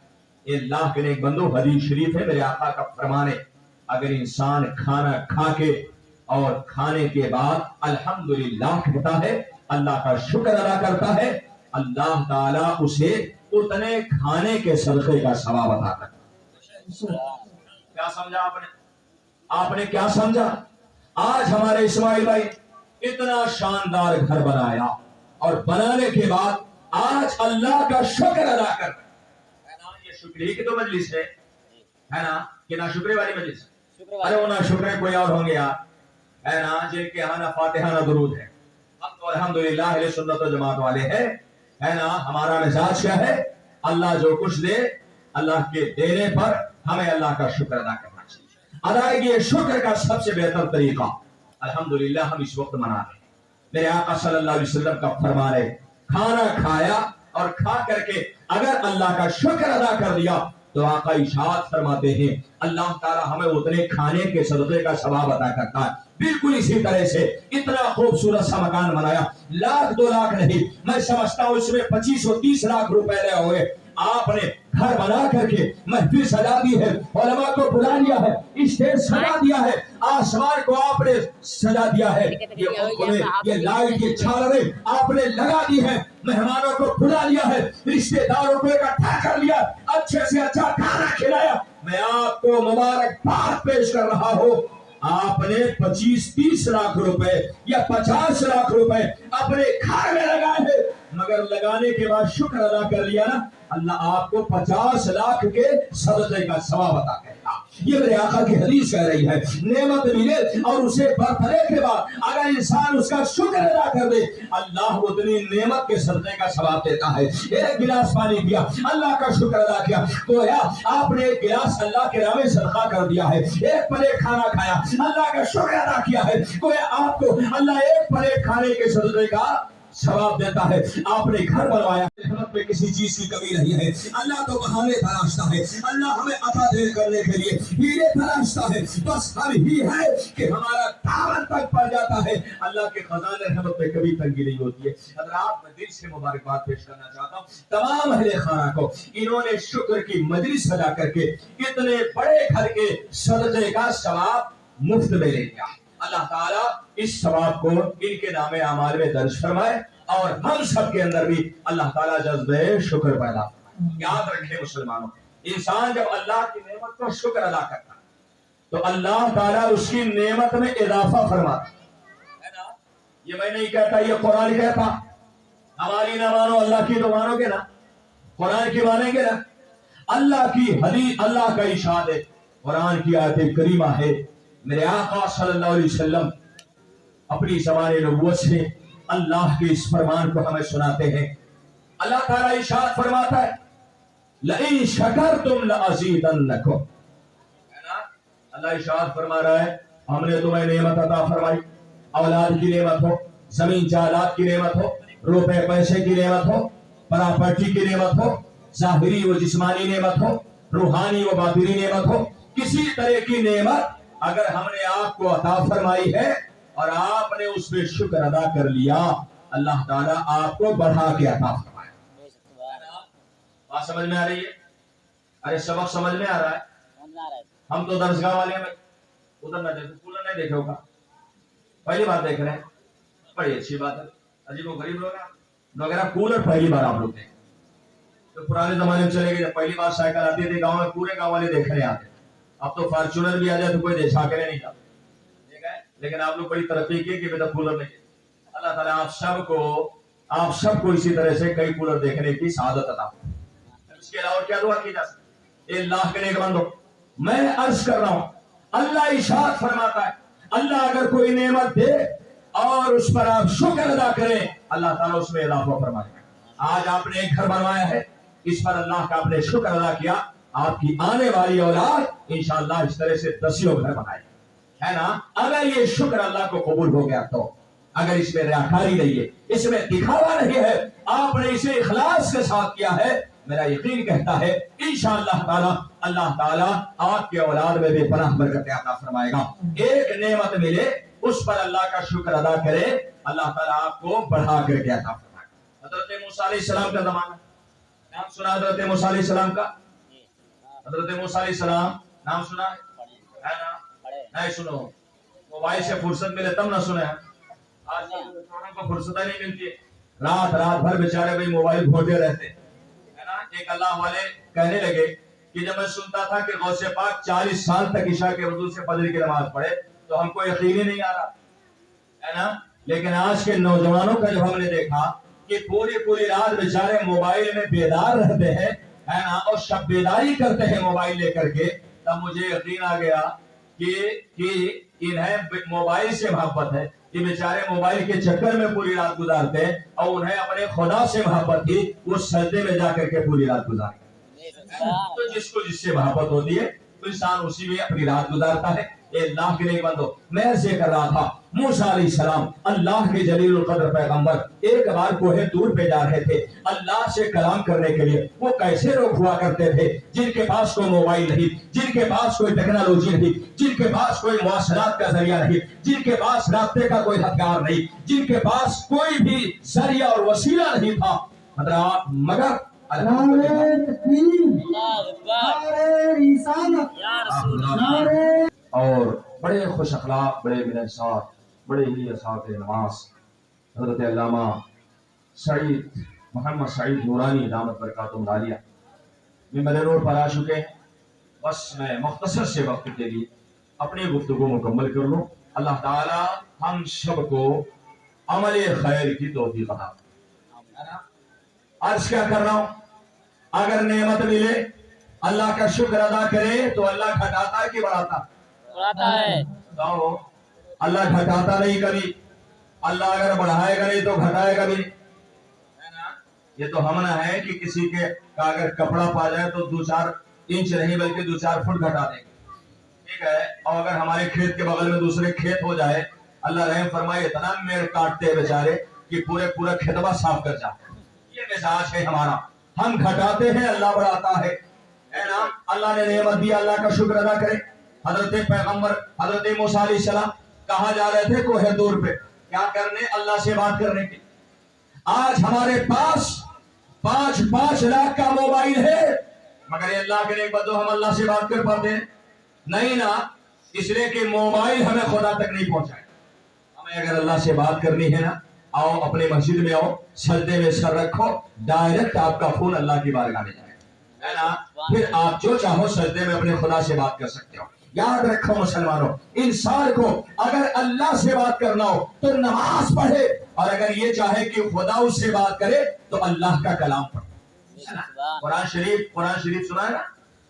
अल्लाह के नेक बंदो, हदीस शरीफ है, मेरे आका का फरमान है, अगर इंसान खाना खा के और खाने के बाद अल्हम्दुलिल्लाह कहता है, अल्लाह का शुक्र अदा करता है, अल्लाह ताला उसे उतने खाने के सदक़े का सवाब अता करता है। क्या समझा आपने क्या समझा? आज हमारे इस्माइल भाई इतना शानदार घर बनाया और बनाने के बाद आज अल्लाह का शुक्र अदा कर रहे हैं ना। ये शुक्र की तो मजलिस है ना, कि ना शुक्र वाली मजलिस? अरे वो ना शुक्र कोई और होंगे यार, है ना, जिनके यहाँ ना फातिहा ना दुरूद है। हम तो अल्हम्दुलिल्लाह अहले सुन्नत व जमात वाले हैं, है ना। हमारा मिजाज क्या है, अल्लाह जो कुछ दे, अल्लाह के देने पर हमें अल्लाह का शुक्र अदा करना चाहिए। अदायगी शुक्र का सबसे बेहतर तरीका अल्हम्दुलिल्लाह हम इस वक्त मना रहे हैं। मेरे आका सल्लल्लाहु अलैहि वसल्लम का फरमान है, खाना खाया और खा करके अगर अल्लाह का शुक्र अदा कर दिया तो आका इरशाद फरमाते हैं, अल्लाह ताला हमें उतने खाने के सदक़े का सवाब अता करता है। बिल्कुल इसी तरह से इतना खूबसूरत सा मकान बनाया, 1 लाख 2 लाख नहीं, मैं समझता हूँ इसमें 25 और 30 लाख रुपए लगे हुए। आपने घर बना करके महफिल सजा दी है, उलमा को बुला लिया है, स्टेज सजा दिया है, आसमान को आपने सजा दिया है, ये लाइट ये झालरें आपने लगा दी है, मेहमानों को बुला लिया है, रिश्तेदारों को इकट्ठा कर लिया, अच्छे से अच्छा खाना खिलाया। मैं आपको मुबारकबाद पेश कर रहा हूँ, आपने 25-30 लाख रुपए या 50 लाख रुपए अपने घर में लगाए हैं, मगर लगाने के बाद शुक्र अदा कर लिया ना, अल्लाह आपको 50 लाख के सदक़े का सवाब अता करेगा। ये मेरे आका की हदीस कह रही है। नेमत मिले और उसे बरतने के बाद अगर इंसान उसका शुक्र अदा कर दे, अल्लाह उतनी नेमत के सदक़े का सवाब देता है। एक गिलास पानी पिया, अल्लाह का शुक्र अदा किया, तो यार आपने एक गिलास अल्लाह के राह में सदका कर दिया है। एक प्लेट खाना खाया, अल्लाह का शुक्र अदा किया है, तो आपको अल्लाह एक प्लेट खाने के सदक़े का सवाब देता है। आपने घर बनवाया, रहमत में किसी चीज की कमी नहीं है, अल्लाह तो बहाने तलाशता है, अल्लाह हमें अता दे करने के लिए हीरे तलाशता है, बस हम ही है कि हमारा दामन तक पड़ जाता है। अल्लाह के खजाने रहमत में कभी तंगी नहीं होती है। अगर आप मैं दिल से मुबारकबाद पेश करना चाहता हूँ तमाम अहले खाना को, इन्होंने शुक्र की मजलिस सजा करके इतने बड़े घर के सदक़े का सवाब मुफ्त में ले लिया। अल्लाह ताला इस सवाब को इनके नामे आमाल में दर्ज फरमाए और हम सब के अंदर भी अल्लाह ताला जज्बे शुक्र पैदा फरमाए। याद रखें मुसलमानों, इंसान जब अल्लाह की नेमत को शुक्र अदा करता है तो अल्लाह ताला उसकी नेमत में इजाफा फरमाता है ना। ये मैं नहीं कहता, ये कुरान कहता। हमारी ना मानो, अल्लाह की तो मानोगे ना, कुरान की मानेंगे ना। अल्लाह की हदीस, अल्लाह का इरशाद है, कुरान की आयत करीमा है। मेरे आका सल्लल्लाहु अलैहि वसल्लम अपनी ज़बान नबुव्वत से अल्लाह के इस फरमान को हमें सुनाते हैं। अल्लाह ताला इरशाद फरमाता है, लइन शकरतुम लअज़ीदन्नकुम, है ना। अल्लाह इरशाद फरमा रहा है, हमने तुम्हें नेमत अता फरमाई, औलाद की नेमत हो, जमीन जायदाद की नेमत हो, रुपए पैसे की नेमत हो, प्रॉपर्टी की नेमत हो, ज़ाहिरी व जिस्मानी नेमत हो, रूहानी व बातिनी नेमत हो, किसी तरह की नेमत अगर हमने आपको अता फरमाई है और आपने उस पर शुक्र अदा कर लिया, अल्लाह ताला आपको बढ़ा के अता फरमाए। बात समझ में आ रही है? अरे सबक समझ में आ रहा है? समझ में आ रहा है। हम तो दरसगाह वाले में उधर ना देखो, कूलर नहीं देखे होगा, पहली बार देख रहे हैं, बड़ी अच्छी बात है। अजीब वो गरीब लोग हैं वगैरह, कूलर पहली बार आप लोग देखें। तो पुराने जमाने में चले गए, जब पहली बार साइकिल आती थी गांव में, पूरे गांव वाले देखने आते। अब तो फॉर्च्यूनर भी आ जाए तो कोई देखा के नहीं जाता, ठीक है। लेकिन आप लोग बड़ी तरक्की की कि बेटा कूलर नहीं। अल्लाह ताला आप सबको इसी तरह से कई कूलर देखने की सआदत अता फरमाए। इसके अलावा क्या दुआ की जा सकती है? अल्लाह के नेक बंदो, मैं अर्ज कर रहा हूं, अल्लाह इरशाद फरमाता है, अल्लाह अगर कोई नेमत दे और उस पर आप शुक्र अदा करें, अल्लाह ताला उसमें इजाफा फरमाएगा। आज आपने एक घर बनवाया है, इस पर अल्लाह का आपने शुक्र अदा किया, आपकी आने वाली औलाद इंशाअल्लाह इस तरह से 10 घर बनाए, है ना। अगर ये शुक्र अल्लाह को कबूल हो गया तो, अगर इसमें रियाकारी नहीं है, इसमें दिखावा नहीं है, आपने इसे इखलास के साथ किया है, मेरा यकीन कहता है इंशाअल्लाह ताला अल्लाह ताला आपके औलाद में बेपनाह बरकत अता फरमाएगा। एक नेमत मिले उस पर अल्लाह का शुक्र अदा करे, अल्लाह ताला आपको बढ़ा करके अता फरमाएगा। हजरत मूसा अलैहिस्सलाम का जमाना, नाम सुना हजरत मूसा अलैहिस्सलाम का? हजरत मूसा अलैहिस्सलाम नाम सुना है ना? नहीं सुनो, मोबाइल से फुर्सत मिले तब ना सुने। आज को फुर्सत नहीं मिलती है, रात भर बेचारे भाई मोबाइल घोटे रहते हैं, है ना। एक अल्लाह वाले कहने लगे कि जब मैं सुनता था कि गौसे पाक 40 साल तक इशा के वजू से फजर की नमाज पढ़े तो हमको यकीन ही नहीं आ रहा, है ना। लेकिन आज के नौजवानों का जब हमने देखा कि पूरी रात बेचारे मोबाइल में बेदार रहते हैं, है ना, और शब बेदारी करते हैं मोबाइल लेकर के, तब मुझे यकीन आ गया कि इन्हें मोबाइल से मोहब्बत है। ये बेचारे मोबाइल के चक्कर में पूरी रात गुजारते हैं और उन्हें अपने खुदा से मोहब्बत थी, वो सजदे में जाकर के पूरी रात गुजारते। तो जिसको जिससे मोहब्बत होती है तो इंसान उसी में अपनी रात गुजारता है। अल्लाह के नेक बंदो, मैं ऐसे कर रहा था, मूसा अलैहिस्सलाम अल्लाह के जलीलुल कद्र पैगंबर एक बार कोहे दूर पे जा रहे थे अल्लाह से कलाम करने के लिए। वो कैसे लोग हुआ करते थे जिनके पास कोई मोबाइल नहीं, जिनके पास कोई टेक्नोलॉजी नहीं, जिनके पास कोई मुआशरात का जरिया नहीं, जिनके पास रास्ते का कोई हथियार नहीं, जिनके पास कोई भी जरिया और वसीला नहीं था, मगर और बड़े खुश अखलाक, बड़े मिलनसार, बड़े ही असातिज़ नमाज हज़रत अल्लामा सईद मोहम्मद सईद नूरानी दामत बरकातुहुम आलिया मिंबर नूर पर आ चुके हैं। बस मैं मुख्तसर से वक्त के लिए अपनी गुफ्तगू मुकम्मल कर लूँ। अल्लाह ताला हम सबको अमल खैर की तौफीक अता फरमाए। अर्ज क्या कर रहा हूँ, अगर नेमत मिले अल्लाह का शुक्र अदा करे तो अल्लाह घटाता है कि बढ़ाता है? तो अल्लाह घटाता नहीं कभी, अल्लाह अगर बढ़ाएगा नहीं तो घटाएगा भी, है ना। ये तो हम ना है कि किसी के का अगर कपड़ा पा जाए तो 2-4 इंच नहीं बल्कि 2-4 फुट घटा देंगे, ठीक है। और अगर हमारे खेत के बगल में दूसरे खेत हो जाए, अल्लाह रहम फरमाए, इतना मेड़ काटते हैं बेचारे कि पूरा खेतबा साफ कर जाते हैं। ये मिजाज है हमारा, हम घटाते हैं अल्लाह बढ़ाता है ना। अल्लाह ने नेमत दी, अल्लाह का शुक्र अदा करें। हजरत पैगंबर हजरत मूसा अलैहिस्सलाम कहाँ जा रहे थे? कोहे दूर पे, क्या करने? अल्लाह से बात करने के। आज हमारे पास 5-5 लाख का मोबाइल है, मगर अल्लाह के नेक बंदो हम अल्लाह से बात कर पाते हैं नहीं ना, इसलिए कि मोबाइल हमें खुदा तक नहीं पहुंचाए। हमें अगर अल्लाह से बात करनी है ना, आओ अपने मस्जिद में आओ, सजदे में सर रखो, डायरेक्ट आपका फोन अल्लाह की बारगाह में जाए, है ना। फिर आप जो चाहो सजदे में अपने खुदा से बात कर सकते हो। याद रखो मुसलमानों, इंसान को अगर अल्लाह से बात करना हो तो नमाज पढ़े, और अगर ये चाहे कि खुदा उससे बात करे तो अल्लाह का कलाम पढ़े। कुरान शरीफ सुना है ना,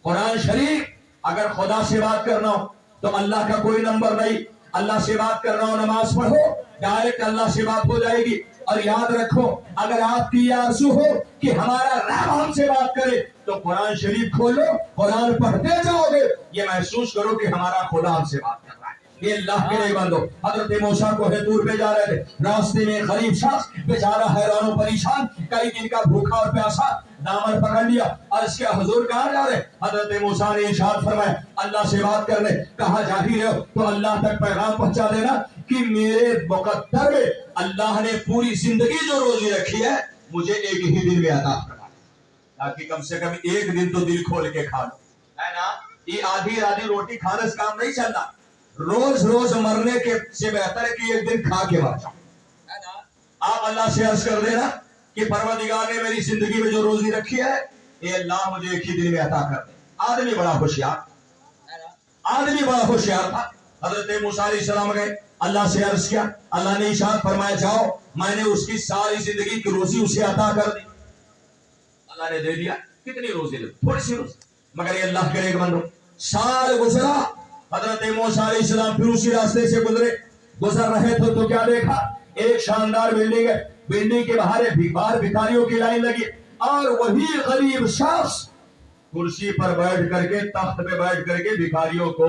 कुरान शरीफ अगर खुदा से बात करना हो तो अल्लाह का कोई नंबर नहीं, अल्लाह से बात करना हो नमाज पढ़ो, डायरेक्ट अल्लाह से बात हो जाएगी। और याद रखो, अगर आपकी आरज़ू हो कि हमारा रब हमसे बात करे तो कुरान शरीफ खोलो, कुरान पढ़ते जाओगे, ये महसूस करो कि हमारा खुदा हमसे बात कर रहा है। ये अल्लाह के लिए बंदो, हजरत मूसा को दूर पे जा रहे थे, रास्ते में गरीब शख्स बेचारा हैरान और परेशान, कई दिन का भूखा और प्यासा, दामन पकड़ लिया और इसके हुजूर कहाँ जा रहे? हजरत मूसा ने इरशाद फरमाया, अल्लाह से बात करने। कहाँ जा ही रहे हो? तो अल्लाह तक पैगाम पहुंचा देना कि मेरे मुकद्दर में अल्लाह ने पूरी जिंदगी जो रोजी रखी है मुझे एक ही दिन में अता फरमाया, ताकि कम से कम एक दिन तो दिल खोल के खा लो, है ना। ये आधी आधी रोटी खाने से काम नहीं चलता, रोज रोज मरने के से बेहतर है कि एक दिन खा के मर जाओ, है ना। आप अल्लाह से अर्ज कर देना कि परवरदिगार ने मेरी जिंदगी में जो रोजी रखी है, ये अल्लाह मुझे एक ही दिन में अता कर दे। आदमी बड़ा होशियार, आदमी बड़ा होशियार था। हजरत मूसा अलैहिस्सलाम गए, अल्लाह से अर्ज किया, अल्लाह ने इरशाद फरमाया जाओ, मैंने उसकी सारी जिंदगी की रोजी उसे अता कर दी। अल्लाह ने दे दिया। कितनी रोजी दे? थोड़ी सी रोजी, मगर ये अल्लाह के नेक बंदो, साल गुजरा, हजरत मूसा अलैहिस्सलाम फिर उसी रास्ते से गुजर रहे थे तो क्या देखा? एक शानदार बिल्डिंग है, बिल्डिंग के बाहर भिखारियों की लाइन लगी और वही गरीब शख्स कुर्सी पर बैठ करके, तख्त पे बैठ करके भिखारियों को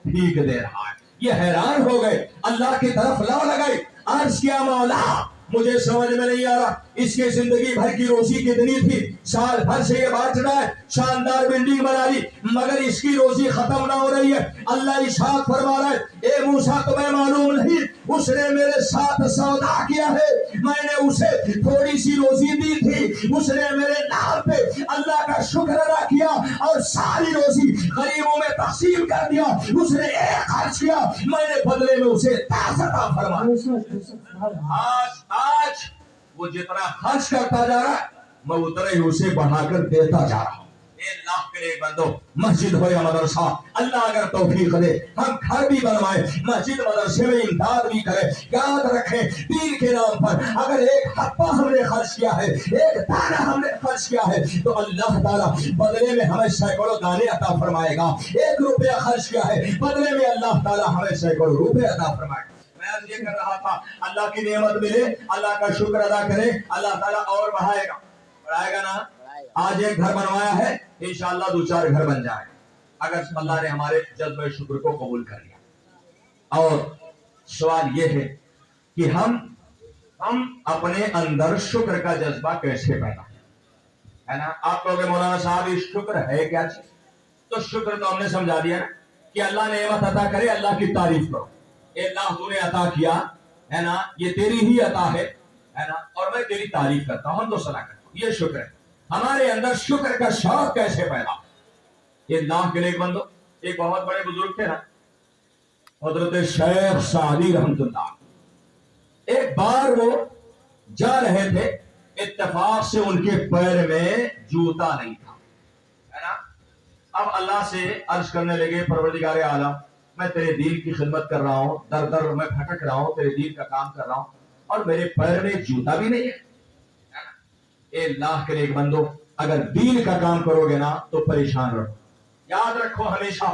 भीख दे रहा है। ये हैरान हो गए, अल्लाह की तरफ लौ लगाई, अर्ज किया मौला मुझे समझ में नहीं आ रहा, इसके जिंदगी भर की रोजी कितनी थी, साल भर से ये बांट रहा है, शानदार बिल्डिंग बना ली, मगर इसकी रोजी खत्म ना हो रही है। अल्लाह इरशाद फरमा रहा है, ए मूसा तुम्हें मालूम नहीं, उसने मेरे साथ सौदा किया है, मैंने उसे थोड़ी सी रोजी दी थी, उसने मेरे नाम पे अल्लाह का शुक्र अदा किया और सारी रोजी गरीबों में तकसीम कर दिया, उसने एक खर्च किया, मैंने बदले में उसे 10 अता फरमाया। आज वो जितना खर्च करता जा रहा है, मैं उतना ही उसे बढ़ाकर देता जा रहा हूँ। अल्लाह के लिए बंदो, मस्जिद हो या मदरसा, अल्लाह अगर तौफीक दे हम घर भी बनवाए, मस्जिद मदरसे में इमदाद भी करें। याद रखें, दीन के नाम पर अगर एक हप्पा हमने खर्च किया है, एक दाना हमने खर्च किया है, तो अल्लाह ताला बदले में हमें सैकड़ों दाने अता फरमाएगा। 1 रुपया खर्च किया है, बदले में अल्लाह ताला हमें सैकड़ों रुपए अता फरमाएगा। मैं ये कर रहा था, अल्लाह की नेमत मिले, अल्लाह का शुक्र अदा करें, अल्लाह ताला और बढ़ाएगा ना। आज एक घर बनवाया है, इंशाअल्लाह 2-4 घर बन जाए, अगर अल्लाह ने हमारे जज्बे शुक्र को कबूल कर लिया। और सवाल ये है कि हम अपने अंदर शुक्र का जज्बा कैसे पैदा है ना। आप कहोगे मौलाना साहब ये शुक्र है क्या चीज? तो शुक्र तो हमने समझा दिया ना कि अल्लाह ने नेमत अता करे, अल्लाह की तारीफ करो, अल्लाह तूने अता किया है ना, ये तेरी ही अता है ना, और मैं तेरी तारीफ करता हूं, हम तो सलाह करता हूं, ये शुक्र है। हमारे अंदर शुक्र का शौक कैसे पैदा? ये अल्लाह के नेक बंदो, एक बहुत बड़े बुजुर्ग थे ना, हजरत शेख सादी रहमतुल्लाह, एक बार वो जा रहे थे, इत्तेफाक से उनके पैर में जूता नहीं था, है ना। अब अल्लाह से अर्ज करने लगे, परवरदिगार आलम मैं तेरे दीन की खिदमत कर रहा हूँ, दर दर मैं भटक रहा हूँ, तेरे दीन का काम कर रहा हूँ, और मेरे पैर में जूता भी नहीं है। अल्लाह के नेक बंदो, अगर दीन का काम करोगे ना तो परेशान रहो। याद रखो हमेशा,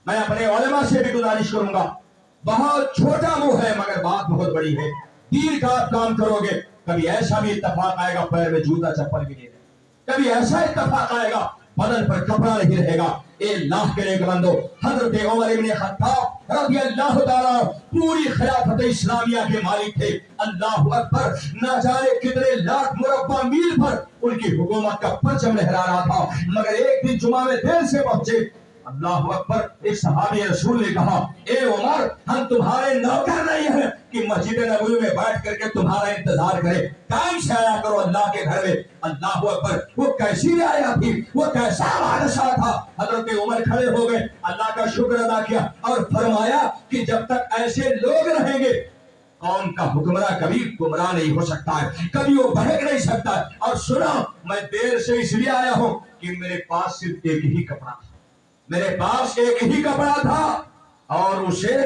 मैं अपने उलमा से भी गुजारिश करूंगा, बहुत छोटा मुंह है मगर बात बहुत बड़ी है। दीन का आप काम करोगे, कभी ऐसा भी इत्तेफाक आएगा पैर में जूता चप्पल भी नहीं रहेगा, कभी ऐसा इत्तेफाक आएगा बदन पर कपड़ा नहीं रहेगा। अल्लाह के नेक बंदो, हजरत उमर इब्न खत्ताब रज़ियल्लाहु ताला पूरी खिलाफत इस्लामिया के मालिक थे। अल्लाहु अकबर, न जाने कितने लाख मुरब्बा मील पर उनकी हुकूमत का परचम लहरा रहा था, मगर एक दिन जुमा में देर से पहुंचे। अल्लाह अकबर, एक सहाबी रसूल ने कहा, ए उमर हम तुम्हारे नौकर नहीं हैं कि मस्जिद नबवी में बैठ करके तुम्हारा इंतजार करें, टाइम से आया करो अल्लाह के घर में। अल्लाह अकबर, वो कैसी आया थी, वो कैसा बादशाह था। हजरत उमर खड़े हो गए, अल्लाह का शुक्र अदा किया और फरमाया कि जब तक ऐसे लोग रहेंगे कौम का हुक्मरान कभी गुमराह नहीं हो सकता है, कभी वो बहक नहीं सकता है। और सुना, मैं देर से इसलिए आया हूं कि मेरे पास सिर्फ एक ही कपड़ा था, मेरे पास एक ही कपड़ा था और उसे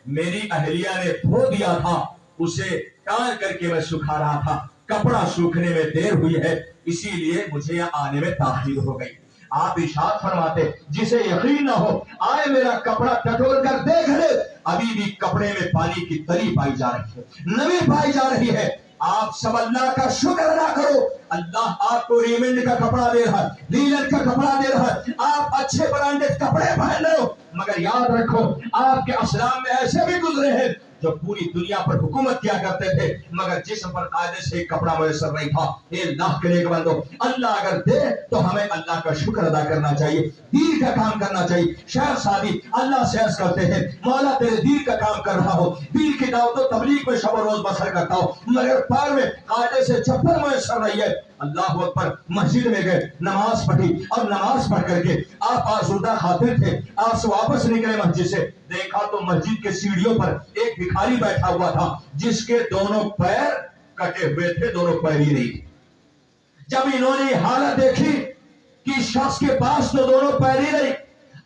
मेरी अहलिया ने धो दिया था, उसे टाल करके मैं सुखा रहा था, कपड़ा सूखने में देर हुई है, इसीलिए मुझे यहाँ आने में ताखीर हो गई। आप इरशाद फरमाते, जिसे यकीन ना हो आए मेरा कपड़ा टटोल कर देख ले, अभी भी कपड़े में पानी की तरी पाई जा रही है, नमी पाई जा रही है। आप सब अल्लाह का शुक्र अदा करो, अल्लाह आपको रेमंड का कपड़ा दे रहा है, लीलन का कपड़ा दे रहा है, आप अच्छे ब्रांडेड कपड़े पहन रहे हो। मगर याद रखो, आपके अस्लाम में ऐसे भी गुजरे हैं जो पूरी दुनिया पर हुकूमत किया करते थे, मगर जिस्म पर कायदे से कपड़ा मुयस्सर नहीं था। अल्लाह के नेक बंदो, अल्लाह अगर दे तो हमें अल्लाह का शुक्र अदा करना चाहिए, दीन का काम करना चाहिए। शेख सादी अल्लाह से अर्ज करते हैं, मौला तेरे दीन का काम कर रहा हो, दीन की दावत तबलीग में शब रोज बसर करता हो, मगर पैर में कायदे से चप्पल मुयस्सर नहीं है। اللہ اکبر، مسجد میں گئے، نماز پڑھی اور نماز پڑھ کر کے آپ آسودہ خاطر تھے، آپ سے واپس نکلے مسجد سے، دیکھا تو مسجد کے سیڑھیوں پر ایک بھکاری بیٹھا ہوا تھا جس کے دونوں پیر کٹے ہوئے تھے، دونوں پیر ہی نہیں تھے۔ جب انہوں نے یہ حالت دیکھی کہ شخص کے پاس تو دونوں پیر ہی نہیں،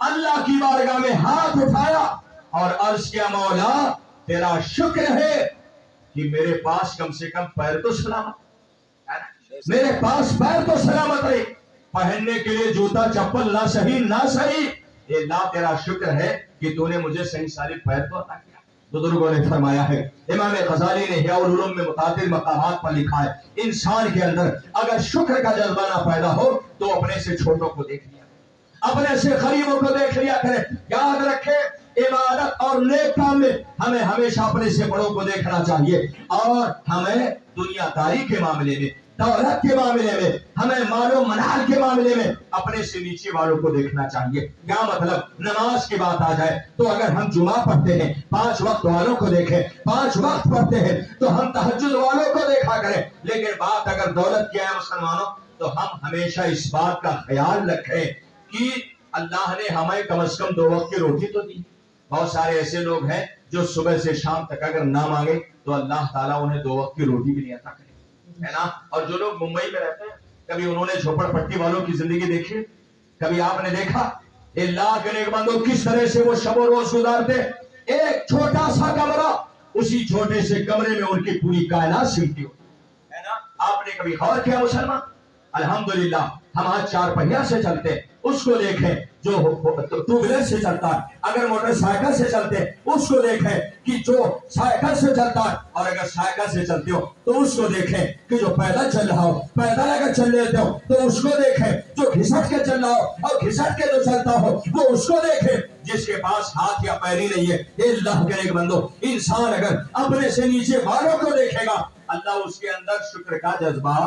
اللہ کی بارگاہ میں ہاتھ اٹھایا اور عرض کیا مولا تیرا شکر ہے کہ میرے پاس کم سے کم پیر تو سلامت، میرے پاس پیر تو سلامت ہے، پہننے کے لیے جوتا چپل نہ صحیح نہ صحیح، اے اللہ تیرا شکر ہے کہ تو نے مجھے صحیح سالم پیر تو عطا کیا۔ بزرگوں نے فرمایا ہے، امام غزالی نے احیاء العلوم میں متعدد مقامات پر لکھا ہے، انسان کے اندر اگر شکر کا جذبہ نہ پیدا ہو تو اپنے سے چھوٹوں کو دیکھ لیا، اپنے سے غریبوں کو دیکھ لیا کرے۔ یاد رکھے عبادت اور نیک کام میں ہمیں ہمیشہ اپنے سے بڑوں کو دیکھنا چاہیے، اور ہمیں دنیا داری کے معاملے میں، دولت کے معاملے میں، ہمیں مال و منال کے معاملے میں اپنے سے نیچے والوں کو دیکھنا چاہیے۔ کیا مطلب؟ نماز کی بات آ جائے تو اگر ہم جمعہ پڑھتے ہیں 5 وقت والوں کو دیکھیں، 5 وقت پڑھتے ہیں تو ہم تہجد والوں کو دیکھا کریں، لیکن بات اگر دولت کی ہے مسلمانوں تو ہم ہمیشہ اس بات کا خیال رکھیں کہ اللہ نے ہمیں کم از کم 2 وقت کی روٹی تو دی۔ بہت سارے ایسے لوگ ہیں جو صبح سے شام تک اگر نہ مانگے تو اللہ تعالیٰ انہیں 2 وقت کی روٹی بھی نہیں عطا کرے، ہے نا۔ اور جو لوگ ممبئی میں رہتے ہیں، کبھی انہوں نے جھوپڑ پٹی والوں کی زندگی دیکھی؟ کبھی آپ نے دیکھا اللہ کے نیک بندوں کس طرح سے وہ شب و روز گزارتے؟ ایک چھوٹا سا کمرہ، اسی چھوٹے سے کمرے میں ان کی پوری کائنات سمٹی ہو، ہے نا۔ آپ نے کبھی غور کیا مسلمان؟ الحمدللہ ہم آج 4 پہیا سے چلتے ہیں، اس کو دیکھیں جو 2 ویلر سے چلتا ہے، اگر موٹر سائیکل سے چلتے ہیں اس کو دیکھیں کہ جو سائیکل سے چلتا ہے، اور اگر سائیکل سے چلتے ہو تو اس کو دیکھیں کہ جو پیدل چل رہا ہو، پیدل اگر چل لیتے ہو تو اس کو دیکھیں، جو گھسٹ کے چل رہا ہو اور گھسٹ کے جو چلتا ہو وہ اس کو دیکھیں، جس کے پاس ہاتھ یا پیر ہی نہیں ہے۔ اے اللہ کے نیک بندو، انسان اگر اپنے سے نیچے والوں کو دیکھے گا اللہ اس کے اندر شکر کا جذبہ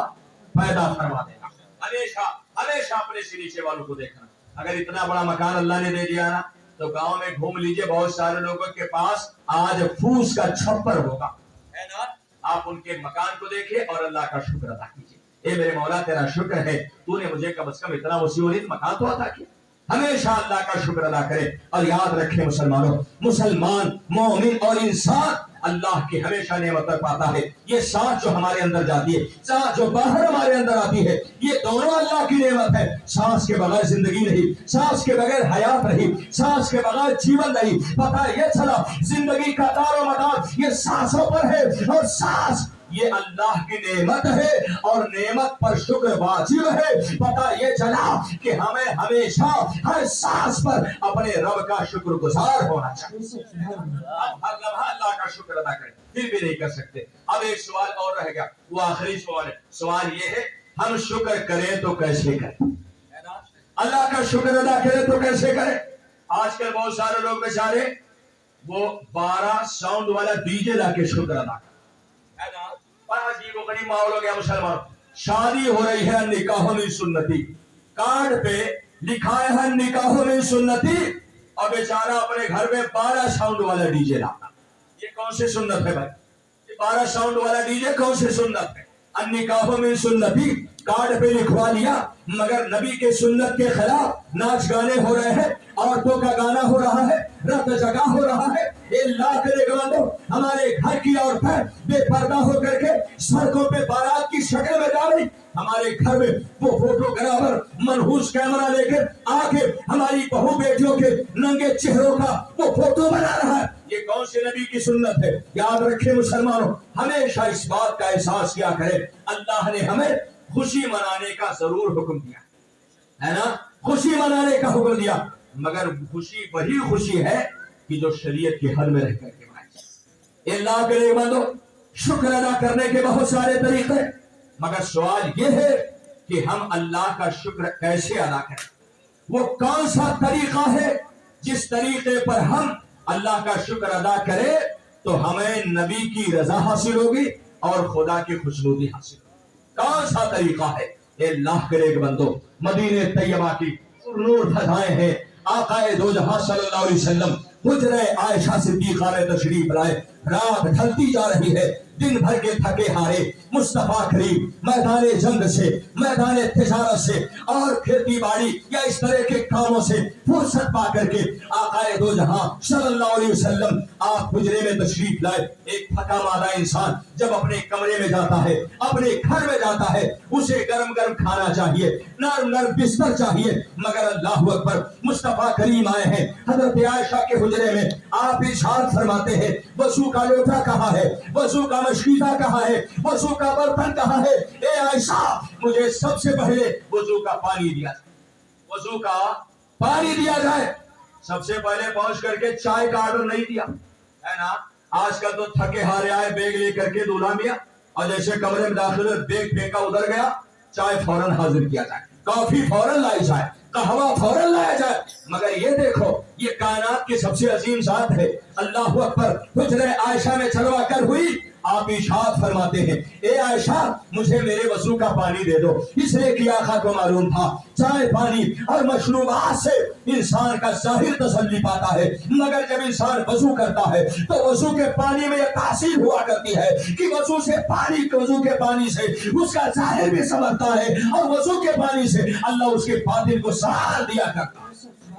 پیدا فرما دے گا۔ ہمیشہ ہمیشہ اپنے سے نیچے والوں کو دیکھنا۔ اگر اتنا بڑا مکان اللہ نے دے دیا نا تو گاؤں میں گھوم لیجئے، بہت سارے لوگوں کے پاس آج فوس کا چھپر ہوگا، ہے نا۔ آپ ان کے مکان کو دیکھیں اور اللہ کا شکر ادا کیجئے۔ اے میرے مولا تیرا شکر ہے تو نے مجھے کم از کم اتنا وسیع و رحم مکان تو عطا کیا۔ ہمیشہ اللہ کا شکر ادا کرے، اور یاد رکھیں مسلمانوں، مسلمان، مومن اور انسان اللہ کی ہمیشہ نعمت پاتا ہے۔ یہ سانس جو ہمارے اندر جاتی ہے، سانس جو باہر ہمارے اندر آتی ہے، یہ دونوں اللہ کی نعمت ہے۔ سانس کے بغیر زندگی نہیں، سانس کے بغیر حیات نہیں، سانس کے بغیر جیون نہیں۔ پتہ یہ چلا زندگی کا دار و مدار یہ سانسوں پر ہے، اور سانس یہ اللہ کی نعمت ہے، اور نعمت پر شکر واجب ہے۔ پتہ یہ چلا کہ ہمیں ہمیشہ ہر سانس پر اپنے رب کا شکر گزار ہونا چاہیے۔ اب ہر لمحہ اللہ کا شکر ادا کریں، پھر بھی نہیں کر سکتے۔ اب ایک سوال اور رہ گیا، وہ آخری سوال ہے۔ سوال یہ ہے ہم شکر کریں تو کیسے کریں؟ اللہ کا شکر ادا کریں تو کیسے کریں؟ آج کل بہت سارے لوگ بیچارے وہ 12 ساؤنڈ والا ڈی جے لا کے شکر ادا کریں، ہے نا۔ بڑا عجیب و غریب ماحول ہو گیا مسلمان۔ شادی ہو رہی ہے نکاحوں میں سنتی، کارڈ پہ لکھا ہے نکاحوں میں سنتی، اور بیچارہ اپنے گھر میں 12 ساؤنڈ والا ڈی جے لاتا۔ یہ کون سی سنت ہے بھائی؟ یہ 12 ساؤنڈ والا ڈی جے کون سی سنت ہے؟ نکاحوں میں سنتی کارڈ پہ لکھوا لیا، مگر نبی کے سنت کے خلاف ناچ گانے ہو رہے ہیں، عورتوں کا گانا ہو رہا ہے، رت جگہ ہو رہا ہے۔ اللہ کے نگرانوں، ہمارے گھر کی عورتیں بے پردہ ہو کر کے سڑکوں پہ بارات کی شکل میں جا رہی، ہمارے گھر میں وہ فوٹوگرافر منحوس کیمرہ لے کر آ کے ہماری بہو بیٹیوں کے ننگے چہروں کا وہ فوٹو بنا رہا ہے۔ یہ کون سے نبی کی سنت ہے؟ یاد رکھیں مسلمانوں، ہمیشہ اس بات کا احساس کیا کرے اللہ نے ہمیں خوشی منانے کا ضرور حکم دیا ہے نا، خوشی منانے کا حکم دیا، مگر خوشی وہی خوشی ہے کہ جو شریعت کی حد میں رہ کر کے منائی۔ اللہ کے لیے بندو، شکر ادا کرنے کے بہت سارے طریقے، مگر سوال یہ ہے کہ ہم اللہ کا شکر کیسے ادا کریں؟ وہ کون سا طریقہ ہے جس طریقے پر ہم اللہ کا شکر ادا کریں تو ہمیں نبی کی رضا حاصل ہوگی اور خدا کی خوشنودی حاصل ہوگی؟ کون سا طریقہ ہے؟ اے اللہ کے نیک بندو، مدینہ طیبہ کی نور فضائیں ہیں، آقا دو جہاں صلی اللہ علیہ وسلم حجرہ عائشہ صدیقہ میں تشریف لائے، رات ڈھلتی جا رہی ہے، दिन भर के थके हारे मुस्तफा करीम मैदान जंग से, मैदान तिजारत से और खेती बाड़ी या इस तरह के कामों से फुर्सत पा करके आकाए दो जहां सल्लल्लाहु अलैहि वसल्लम आप हुजरे में तशरीफ लाए। एक थका मादा इंसान जब अपने कमरे में जाता है, अपने घर में जाता है, उसे गरम गरम खाना चाहिए, नरम नरम बिस्तर चाहिए, मगर अल्लाह अकबर मुस्तफा करीम आए हैं हजरत आयशा के हुजरे में। आप इरशाद फरमाते हैं वजू का लोटा कहाँ है, वजू का मशकीदा कहाँ है, वजू का बर्तन कहाँ है। ए आयशा मुझे सबसे पहले वजू का पानी दिया जाए, वजू का पानी दिया जाए। सबसे पहले पहुंच करके चाय का ऑर्डर नहीं दिया है ना। आजकल तो थके हारे आए बैग लेकर के दूल्हा मियां, और जैसे कमरे में दाखिल हुए बैग फेंका उधर गया, चाय फौरन हाजिर किया जाए, कॉफी फौरन लाई जाए, कहवा फौरन लाया जाए। मगर ये देखो ये कायनात की सबसे अजीम जात है। अल्लाह अकबर हुजरे आयशा में चलवा कर हुई। आप इरशाद फरमाते हैं ए आयशा मुझे मेरे वजू का पानी दे दो, इसलिए कि आका को मालूम था चाय पानी और मशरूबात से इंसान का जाहिर तसल्ली पाता है, मगर जब इंसान वजू करता है तो वजू के पानी में यह तासीर हुआ करती है कि वजू के पानी से उसका जाहिर भी समझता है और वजू के पानी से अल्लाह उसके बातिन को सहार दिया करता है।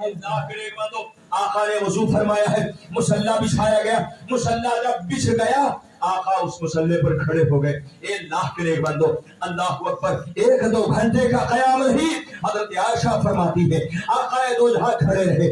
अल्लाह के नेक बंदो आका ने वजू फरमाया है, मुसल्ला बिछाया गया, मुसल्ला जब बिछ गया आका उस मुसल्ले पर खड़े हो गए। ए अल्लाह के नेक बंदो अल्लाह अकबर 1-2 घंटे का कयाम ही हजरत आयशा फरमाती है आकाए दो जहां खड़े रहे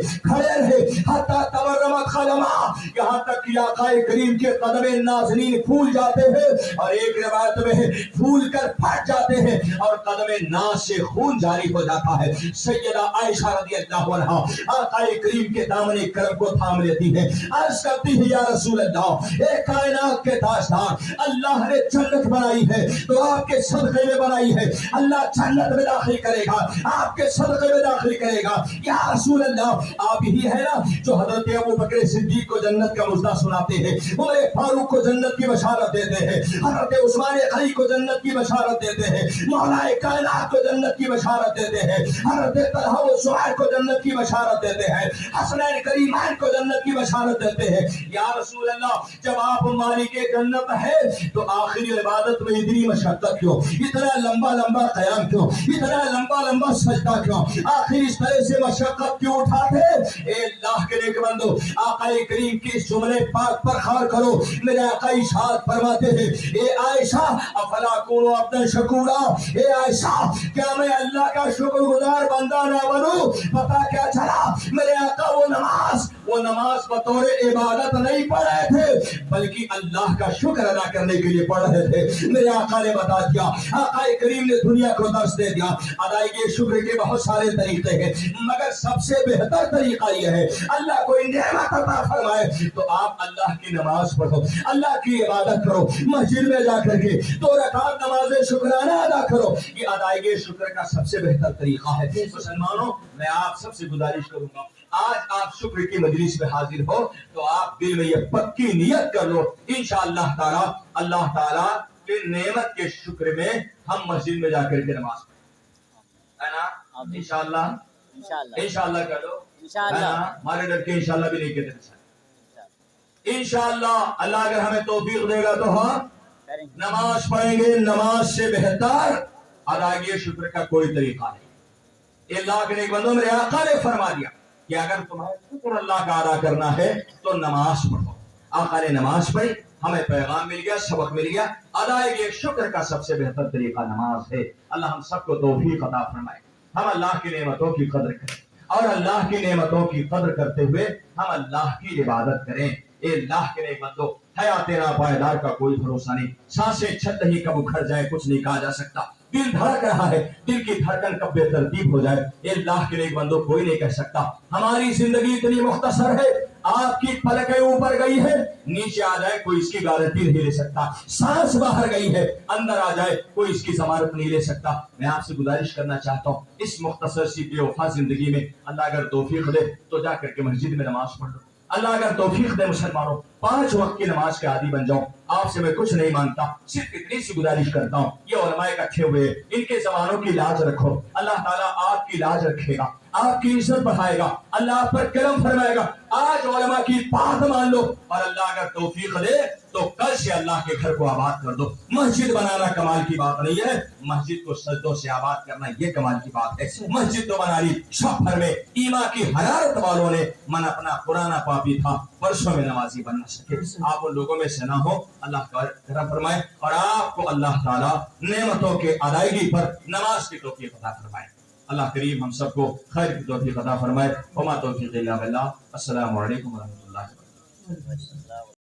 हत्ता तबर्रमा खदमा, यहां तक कि आकाए करीम के कदमे नाज़नीन फूल जाते हैं और एक रिवायत में फूल कर फट जाते हैं और कदमे नाज से खून जारी हो जाता है। सैयदा आयशा रज़ियल्लाहु अन्हा आकाए करीम के दामन करम को थाम लेती है, अर्ज करती है या रसूल अल्लाह ए कायनात के ताजदार अल्लाह ने जन्नत बनाई है तो आपके सदक़े में बनाई है, अल्लाह जन्नत में दाखिल करेगा, आपके सदक़े में दाखिल करेगा। या रसूल अल्लाह आप ही है ना जो हजरत अबू बकर सिद्दीक को जन्नत का मुजदा सुनाते हैं, उमर फारूक को जन्नत की बशारत देते हैं, हजरत उस्मान गनी को जन्नत की बशारत देते हैं, मौलाए कायनात को जन्नत की बशारत देते हैं, हजरत तलहा व ज़ुबैर को जन्नत की बशारत देते हैं, हसनैन करीमैन को जन्नत की बशारत देते हैं। या रसूल अल्लाह जब आप मालिक जन्नत है तो आखिरी इबादत में इतनी मशक्कत क्यों, इतना लंबा लंबा क़याम क्यों, इतना लंबा लंबा सजदा क्यों, आखिर इस तरह से मशक्कत क्यों उठाते। ए अल्लाह के नेक बंदो आकाए करीम के इस जुमले पाक पर ख़ौर करो। मेरे आका इरशाद फरमाते हैं ए आयशा अफला कुनु अब्दन शकूरा, ए आयशा क्या मैं अल्लाह का शुक्रगुजार बंदा ना बनूं। पता क्या चला मेरे आका वो नमाज बतौर इबादत नहीं पढ़ रहे थे बल्कि अल्लाह का शुक्र अदा करने के लिए पढ़ रहे थे। मेरे आका ने बता दिया, आकाए करीम ने दुनिया को दर्श दे दिया अदायगी शुक्र के बहुत सारे तरीके हैं, मगर सबसे बेहतर तरीका यह है अल्लाह कोई नेमत अता फरमाए तो आप अल्लाह की नमाज पढ़ो, अल्लाह की इबादत करो, मस्जिद में जाकर के 2 रकात नमाज शुक्राना अदा करो। ये अदायगी शुक्र का सबसे बेहतर तरीका है। मुसलमानों मैं आप सबसे गुजारिश करूंगा आज आप शुक्र की मजलिस में हाजिर हो तो आप दिल में ये पक्की नियत कर लो इंशाअल्लाह ताला अल्लाह ताला के नेमत के शुक्र में हम मस्जिद में जाकर के नमाज पढ़ें, है ना। इंशाअल्लाह कर लो, हमारे डर के इंशाअल्लाह भी नहीं कहते। इंशाअल्लाह अल्लाह अगर हमें तौफीक देगा तो हाँ नमाज पढ़ेंगे। नमाज से बेहतर अदायगी शुक्र का कोई तरीका नहीं। अल्लाह के नेक बंदों मेरे आका ने फरमा दिया कि अगर तुम्हें शुक्र अल्लाह का अदा करना है तो नमाज पढ़ो। आका ने नमाज पढ़ी, हमें पैगाम मिल गया, सबक मिल गया। अदायगी शुक्र का सबसे बेहतर तरीका नमाज है। अल्लाह हम सबको तौफीक अता फरमाए, हम अल्लाह की नेमतों की कदर करें और अल्लाह की नेमतों की कदर करते हुए हम अल्लाह की इबादत करें। ए अल्लाह के नेक बंदो हया तेरा पायदार का कोई भरोसा नहीं, सांसें छत ही कब उखड़ जाए कुछ नहीं कहा जा सकता। दिल धड़क रहा है, दिल की धड़कन कब बेतरतीब हो जाए ये अल्लाह के नेक बंदो कोई नहीं कह सकता। हमारी जिंदगी इतनी मुख्तसर है, आपकी पलकें ऊपर गई है, नीचे आ जाए कोई इसकी गारंटी नहीं ले सकता। सांस बाहर गई है, अंदर आ जाए कोई इसकी जमानत नहीं ले सकता। मैं आपसे गुजारिश करना चाहता हूँ इस मुख्तसर सी बेवफा जिंदगी में अल्लाह अगर तौफीक दे तो जा करके मस्जिद में नमाज पढ़ लो। अल्लाह अगर तौफीक दे मुसलमानों 5 वक्त की नमाज के आदी बन जाओ। आपसे मैं कुछ नहीं मांगता, सिर्फ इतनी सी गुजारिश करता हूँ ये उलमाए इकट्ठे हुए इनके जमानों की लाज रखो। अल्लाह ताला आपकी लाज रखेगा, आपकी इज्जत बढ़ाएगा, अल्लाह आप पर करम फरमाएगा। आज उलमा की बात मान लो और अल्लाह अगर तौफीक दे तो कल से अल्लाह के घर को आबाद कर दो। मस्जिद बनाना कमाल की बात नहीं है, मस्जिद को सजदों से आबाद करना ये कमाल की बात है। मस्जिद तो बना ली, सब भर में ईमान की हरारत वालों ने मन अपना पुराना पापी था, वर्षों में नमाजी बन न सके। आप उन लोगों में से ना हो, अल्लाह का करम फरमाए और आपको अल्लाह ताला नेमतों के अदायगी पर नमाज की तौफीक अता फरमाए। अल्लाह करीम हम सबको खैर की तौफीक अता फरमाए। वमा तौफीक इल्ला बिल्लाह। अस्सलामु अलैकुम व रहमतुल्लाहि व बरकातुहू।